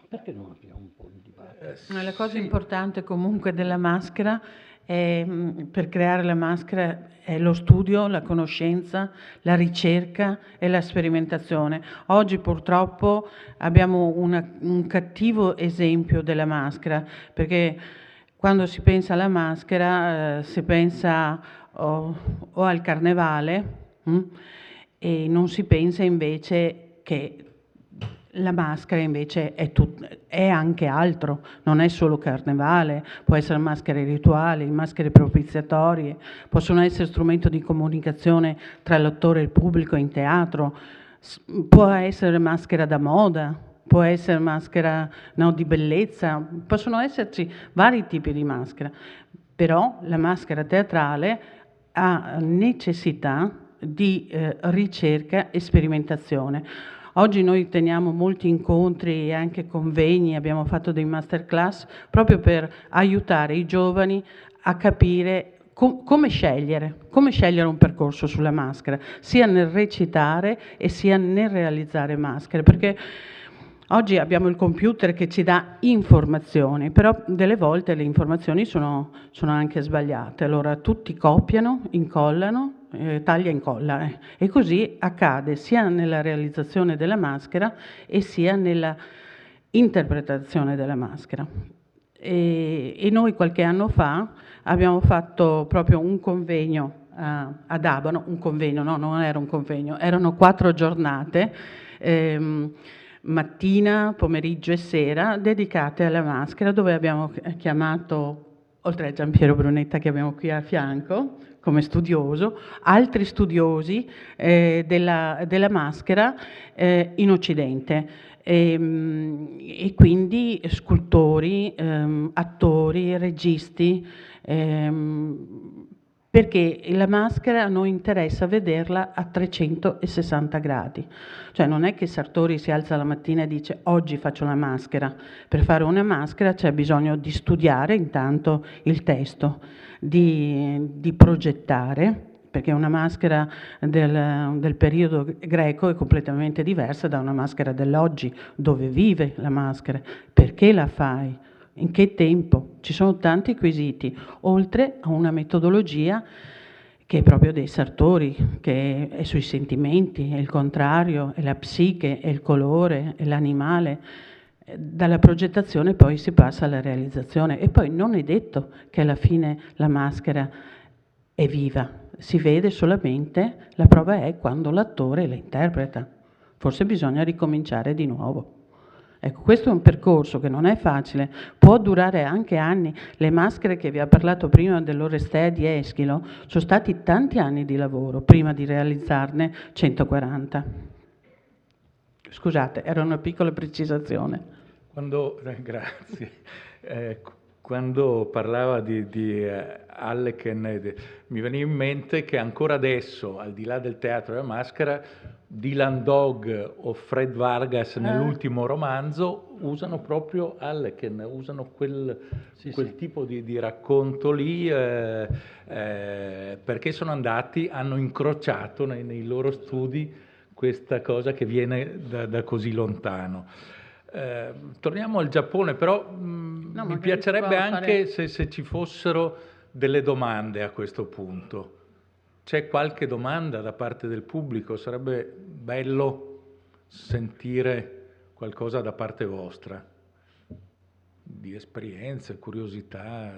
perché non abbiamo un po' di dibattito? La cosa importante comunque della maschera è, per creare la maschera, è lo studio, la conoscenza, la ricerca e la sperimentazione. Oggi purtroppo abbiamo un cattivo esempio della maschera, perché quando si pensa alla maschera si pensa o al carnevale e non si pensa invece che la maschera invece è anche altro, non è solo carnevale, può essere maschere rituali, maschere propiziatorie, possono essere strumento di comunicazione tra l'attore e il pubblico in teatro, può essere maschera da moda, può essere maschera di bellezza, possono esserci vari tipi di maschera, però la maschera teatrale ha necessità di ricerca e sperimentazione. Oggi noi teniamo molti incontri e anche convegni, abbiamo fatto dei masterclass proprio per aiutare i giovani a capire come scegliere un percorso sulla maschera, sia nel recitare e sia nel realizzare maschere, perché oggi abbiamo il computer che ci dà informazioni, però delle volte le informazioni sono anche sbagliate, allora tutti copiano, incollano, taglia e incolla e così accade sia nella realizzazione della maschera e sia nella interpretazione della maschera. E noi qualche anno fa abbiamo fatto proprio un convegno ad Abano, un convegno, no, non era un convegno, erano 4 giornate, mattina, pomeriggio e sera, dedicate alla maschera, dove abbiamo chiamato, oltre a Giampiero Brunetta che abbiamo qui a fianco come studioso, altri studiosi della maschera in Occidente. E quindi scultori, attori, registi, perché la maschera a noi interessa vederla a 360 gradi. Cioè non è che Sartori si alza la mattina e dice oggi faccio la maschera. Per fare una maschera c'è bisogno di studiare intanto il testo, di progettare, perché una maschera del periodo greco è completamente diversa da una maschera dell'oggi, dove vive la maschera, perché la fai, in che tempo. Ci sono tanti quesiti, oltre a una metodologia che è proprio dei Sartori, che è sui sentimenti, è il contrario, è la psiche, è il colore, è l'animale. Dalla progettazione poi si passa alla realizzazione, e poi non è detto che alla fine la maschera è viva, si vede solamente, la prova è quando l'attore la interpreta. Forse bisogna ricominciare di nuovo. Ecco, questo è un percorso che non è facile, può durare anche anni. Le maschere che vi ha parlato prima dell'Orestea di Eschilo sono stati tanti anni di lavoro prima di realizzarne 140. Scusate, era una piccola precisazione. Grazie. Quando parlava di Alleken, mi veniva in mente che ancora adesso, al di là del teatro della maschera, Dylan Dog o Fred Vargas nell'ultimo romanzo usano proprio Alleken, usano quel tipo di racconto lì, perché hanno incrociato nei loro studi questa cosa che viene da così lontano. Torniamo al Giappone, però mi piacerebbe anche se ci fossero delle domande a questo punto. C'è qualche domanda da parte del pubblico? Sarebbe bello sentire qualcosa da parte vostra, di esperienze, curiosità.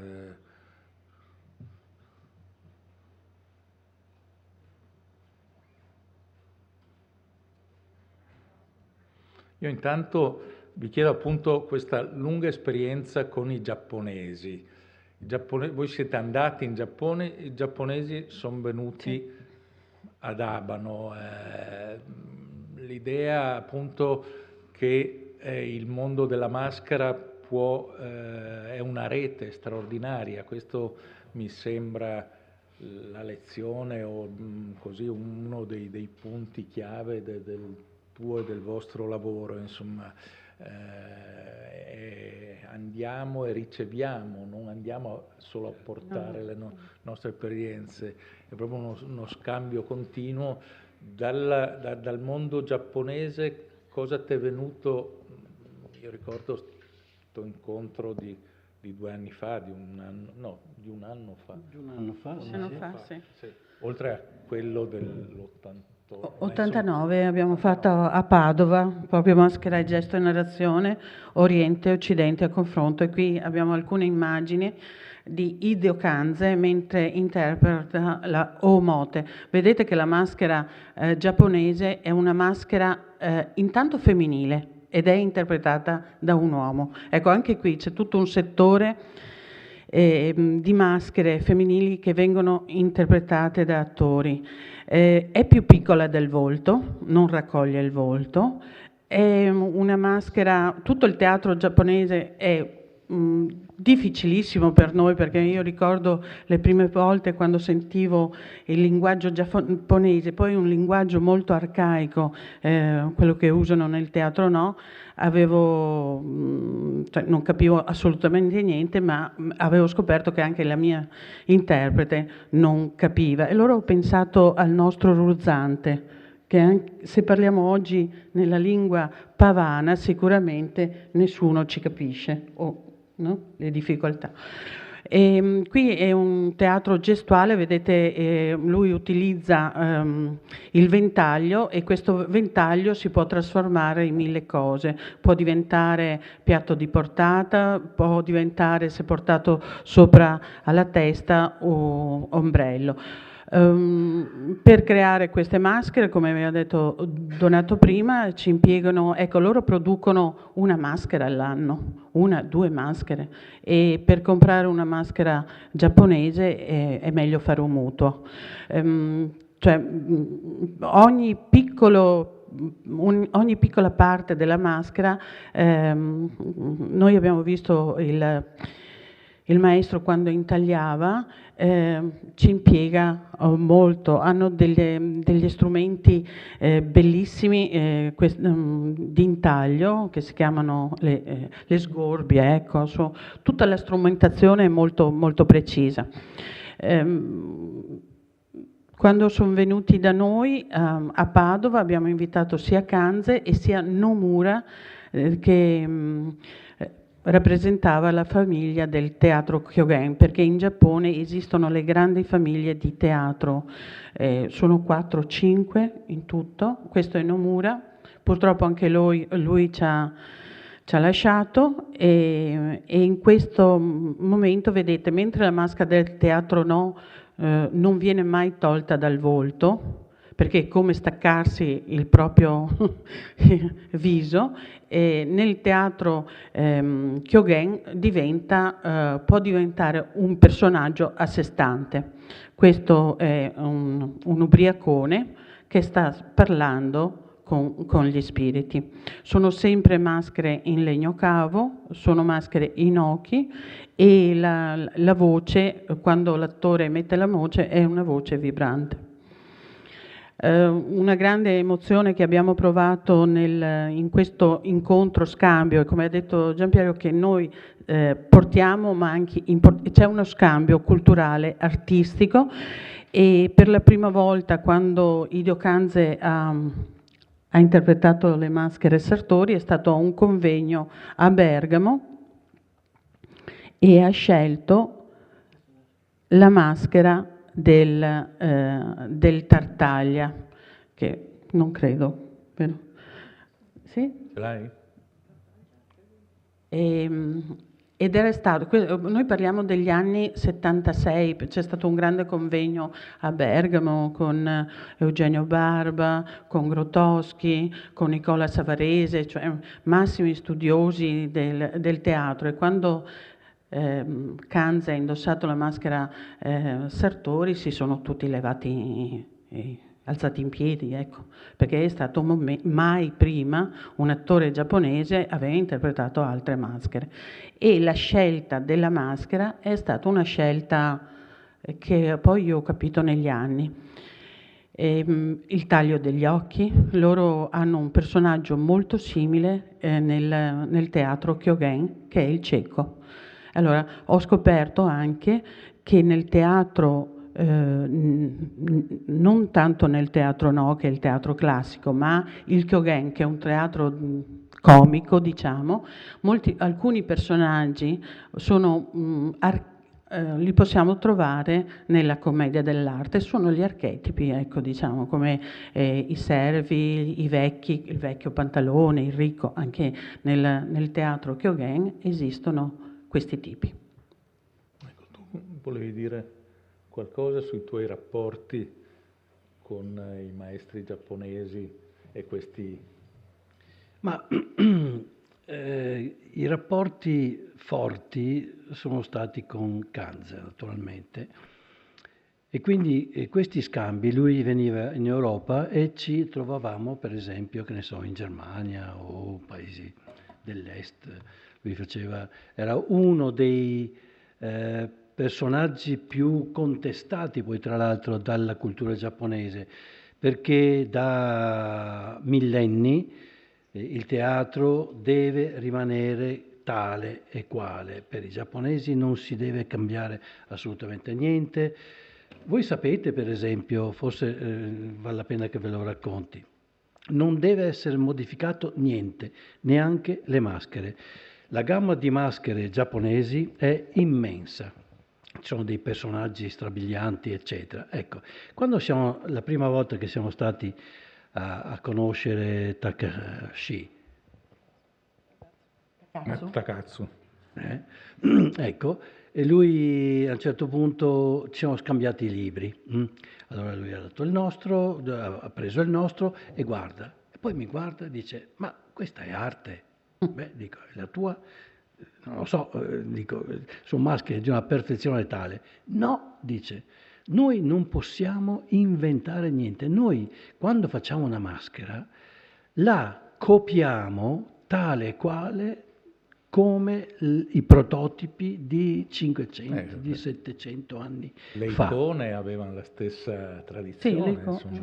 Io intanto vi chiedo appunto questa lunga esperienza con i giapponesi. Voi siete andati in Giappone, i giapponesi sono venuti ad Abano. L'idea appunto che il mondo della maschera è una rete straordinaria, questo mi sembra la lezione o così uno dei punti chiave del tuo e del vostro lavoro, insomma. Andiamo e riceviamo, non andiamo solo a portare le nostre esperienze, è proprio uno scambio continuo. Dal mondo giapponese cosa ti è venuto? Io ricordo questo incontro di 2 anni fa, di un anno fa. Sì. Oltre a quello dell'80. 89 abbiamo fatto a Padova, proprio maschera e gesto e narrazione, Oriente e Occidente a confronto, e qui abbiamo alcune immagini di Hideo Kanze mentre interpreta la Omote. Vedete che la maschera giapponese è una maschera intanto femminile ed è interpretata da un uomo. Ecco, anche qui c'è tutto un settore di maschere femminili che vengono interpretate da attori. È più piccola del volto, non raccoglie il volto, è una maschera, tutto il teatro giapponese è difficilissimo per noi, perché io ricordo le prime volte quando sentivo il linguaggio giapponese, poi un linguaggio molto arcaico, quello che usano nel teatro non capivo assolutamente niente, ma avevo scoperto che anche la mia interprete non capiva, e allora ho pensato al nostro ruzzante, che anche se parliamo oggi nella lingua pavana sicuramente nessuno ci capisce, no? Le difficoltà. Qui è un teatro gestuale, vedete, lui utilizza il ventaglio, e questo ventaglio si può trasformare in 1000 cose. Può diventare piatto di portata, può diventare, se portato sopra alla testa, o ombrello. Per creare queste maschere, come aveva detto Donato prima, ci impiegano, ecco, loro producono una maschera all'anno, 2 maschere, e per comprare una maschera giapponese è meglio fare un mutuo. Ogni piccola parte della maschera, noi abbiamo visto il maestro quando intagliava ci impiega molto, hanno degli strumenti bellissimi di intaglio che si chiamano le sgorbie, ecco, tutta la strumentazione è molto, molto precisa. Quando sono venuti da noi a Padova abbiamo invitato sia Kanze e sia Nomura che rappresentava la famiglia del teatro Kyogen, perché in Giappone esistono le grandi famiglie di teatro, sono 4 o 5 in tutto. Questo è Nomura, purtroppo anche lui ci ha lasciato e in questo momento vedete, mentre la maschera del teatro no non viene mai tolta dal volto, perché è come staccarsi il proprio viso, e nel teatro Kyogen può diventare un personaggio a sé stante. Questo è un ubriacone che sta parlando con gli spiriti. Sono sempre maschere in legno cavo, sono maschere inoki e la voce, quando l'attore emette la voce, è una voce vibrante. Una grande emozione che abbiamo provato in questo incontro scambio, e come ha detto Giampiero, che noi portiamo, ma anche c'è uno scambio culturale, artistico, e per la prima volta quando Hideo Kanze ha interpretato le maschere Sartori è stato a un convegno a Bergamo e ha scelto la maschera del Tartaglia, che non credo, vero? Sì? Ce l'hai? Ed era stato, noi parliamo degli anni 76, c'è stato un grande convegno a Bergamo con Eugenio Barba, con Grotowski, con Nicola Savarese, cioè massimi studiosi del teatro, e quando Kanze ha indossato la maschera Sartori si sono tutti levati, alzati in piedi, ecco, perché è stato mai prima un attore giapponese aveva interpretato altre maschere, e la scelta della maschera è stata una scelta che poi io ho capito negli anni. Il taglio degli occhi, loro hanno un personaggio molto simile nel teatro Kyogen, che è il cieco. Allora, ho scoperto anche che nel teatro, non tanto nel teatro no, che è il teatro classico, ma il Kyogen, che è un teatro comico, diciamo, alcuni personaggi li possiamo trovare nella commedia dell'arte, sono gli archetipi, ecco, diciamo, come i servi, il vecchio pantalone, il ricco. Anche nel teatro Kyogen esistono questi tipi. Ecco, tu volevi dire qualcosa sui tuoi rapporti con i maestri giapponesi e questi... Ma i rapporti forti sono stati con Kanze, naturalmente, e quindi questi scambi, lui veniva in Europa e ci trovavamo, per esempio, che ne so, in Germania o paesi dell'est. Lui era uno dei personaggi più contestati poi tra l'altro dalla cultura giapponese, perché da millenni il teatro deve rimanere tale e quale. Per i giapponesi non si deve cambiare assolutamente niente. Voi sapete, per esempio, forse vale la pena che ve lo racconti, non deve essere modificato niente, neanche le maschere. La gamma di maschere giapponesi è immensa, ci sono dei personaggi strabilianti, eccetera. Ecco, la prima volta che siamo stati a conoscere Takashi, Takatsu. Ecco, e lui a un certo punto ci siamo scambiati i libri. Allora lui ha dato il nostro, ha preso il nostro e guarda. E poi mi guarda e dice, ma questa è arte. Beh, dico, è la tua? Non lo so, dico, sono maschere di una perfezione tale. No, dice, noi non possiamo inventare niente. Noi, quando facciamo una maschera, la copiamo tale e quale come i prototipi di 500, di 700 anni le fa. Le icone avevano la stessa tradizione. Sì.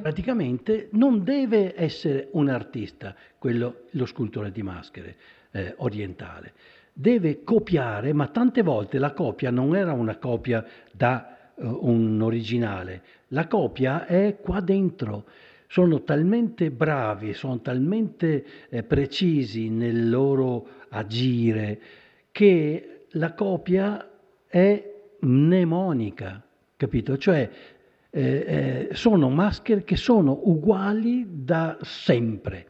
Praticamente non deve essere un artista, lo scultore di maschere orientale. Deve copiare, ma tante volte la copia non era una copia da un originale. La copia è qua dentro. Sono talmente bravi, sono talmente precisi nel loro agire che la copia è mnemonica, capito? Cioè sono maschere che sono uguali da sempre.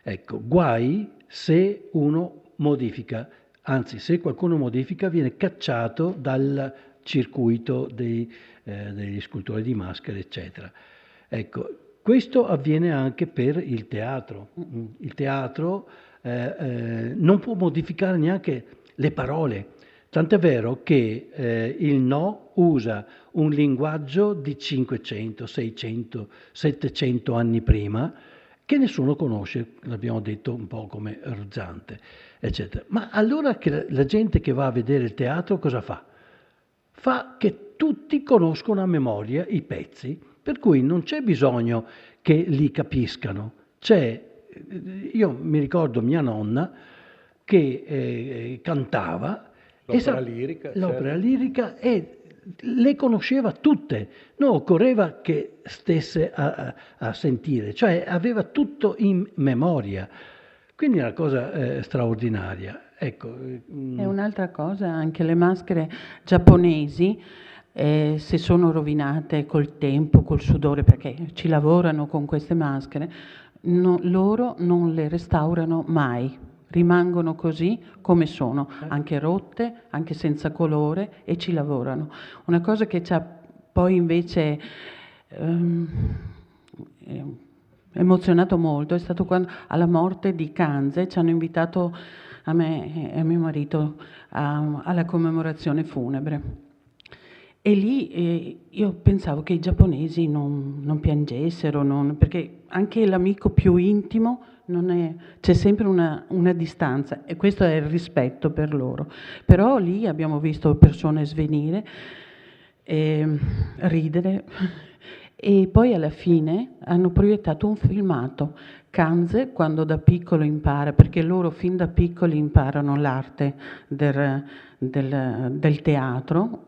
Ecco, guai se uno modifica, anzi se qualcuno modifica viene cacciato dal circuito degli scultori di maschere, eccetera. Ecco, questo avviene anche per il teatro. Il teatro non può modificare neanche le parole. Tant'è vero che il No usa un linguaggio di 500, 600, 700 anni prima che nessuno conosce, l'abbiamo detto un po' come ruzzante, eccetera. Ma allora che la gente che va a vedere il teatro cosa fa? Fa che tutti conoscono a memoria i pezzi, per cui non c'è bisogno che li capiscano. Io mi ricordo mia nonna che cantava l'opera lirica e le conosceva tutte, non occorreva che stesse a sentire, cioè aveva tutto in memoria, quindi è una cosa straordinaria. Ecco. E un'altra cosa, anche le maschere giapponesi si sono rovinate col tempo, col sudore, perché ci lavorano con queste maschere, loro non le restaurano mai, rimangono così come sono, anche rotte, anche senza colore, e ci lavorano. Una cosa che ci ha poi invece emozionato molto è stato quando alla morte di Kanze ci hanno invitato a me e a mio marito alla commemorazione funebre. E lì io pensavo che i giapponesi non piangessero, perché anche l'amico più intimo c'è sempre una distanza, e questo è il rispetto per loro. Però lì abbiamo visto persone svenire, ridere, e poi alla fine hanno proiettato un filmato. Kanze, quando da piccolo impara, perché loro fin da piccoli imparano l'arte del teatro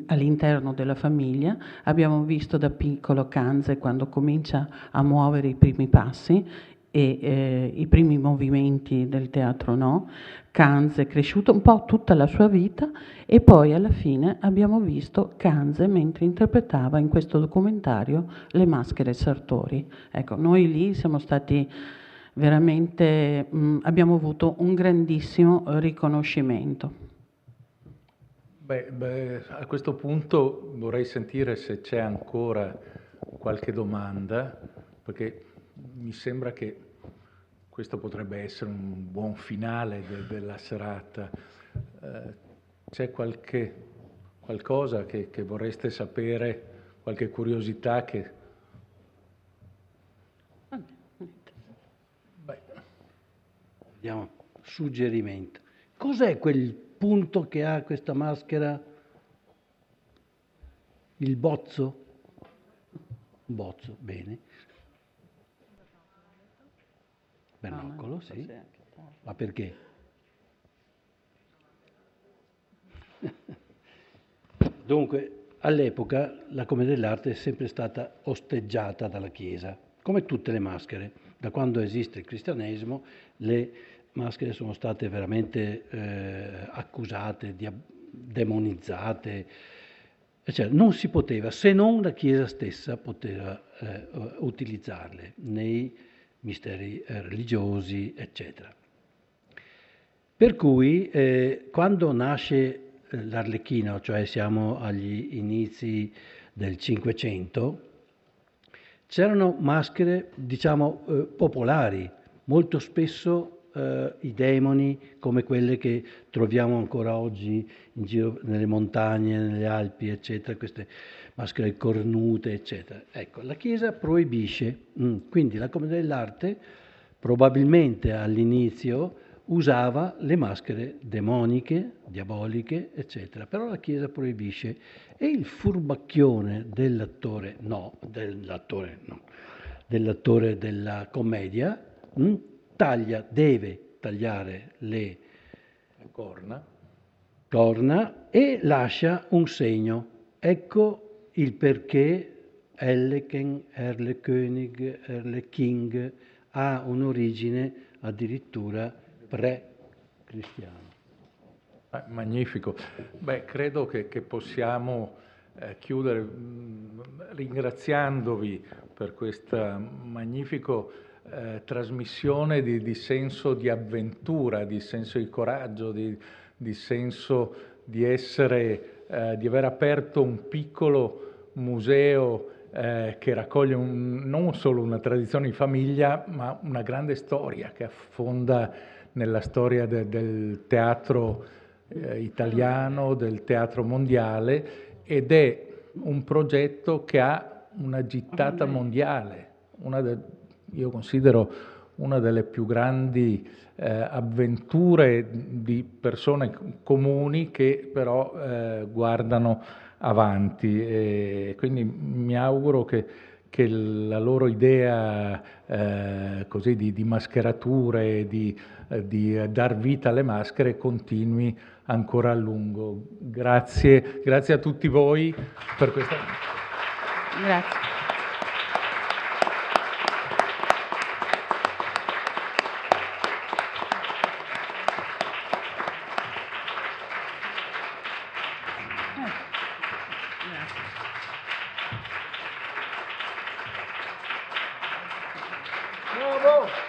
all'interno della famiglia. Abbiamo visto da piccolo Kanze quando comincia a muovere i primi passi e i primi movimenti del teatro No. Kanze è cresciuto un po' tutta la sua vita, e poi alla fine abbiamo visto Kanze mentre interpretava in questo documentario Le maschere Sartori. Ecco, noi lì siamo stati veramente, abbiamo avuto un grandissimo riconoscimento. A questo punto vorrei sentire se c'è ancora qualche domanda, perché mi sembra che questo potrebbe essere un buon finale della serata. C'è qualcosa che vorreste sapere, qualche curiosità che... Vediamo, suggerimento. Cos'è quel punto che ha questa maschera? Il bozzo? Bozzo, bene. Bernocolo, sì. Ma perché? Dunque, all'epoca la commedia dell'arte è sempre stata osteggiata dalla Chiesa, come tutte le maschere. Da quando esiste il cristianesimo, le maschere sono state veramente accusate, demonizzate, cioè, non si poteva, se non la Chiesa stessa poteva utilizzarle nei misteri religiosi, eccetera. Per cui quando nasce l'Arlecchino, cioè siamo agli inizi del Cinquecento, c'erano maschere, diciamo, popolari, molto spesso i demoni, come quelle che troviamo ancora oggi in giro nelle montagne, nelle Alpi, eccetera, queste maschere cornute, eccetera. Ecco, la Chiesa proibisce, quindi la commedia dell'arte probabilmente all'inizio usava le maschere demoniche, diaboliche, eccetera. Però la Chiesa proibisce e il furbacchione dell'attore della commedia deve tagliare le corna e lascia un segno. Ecco il perché Erleken, Erlekönig, Erleking ha un'origine addirittura pre-cristiana. Magnifico. Beh, credo che possiamo chiudere ringraziandovi per questa magnifica trasmissione di senso di avventura, di senso di coraggio, di senso di aver aperto un piccolo museo che raccoglie non solo una tradizione di famiglia, ma una grande storia che affonda nella storia del teatro italiano, del teatro mondiale, ed è un progetto che ha una gittata mondiale. Io considero una delle più grandi avventure di persone comuni che però guardano avanti, e quindi mi auguro che la loro idea così di mascherature, di dar vita alle maschere continui ancora a lungo. Grazie a tutti voi per questa. Grazie. Bravo!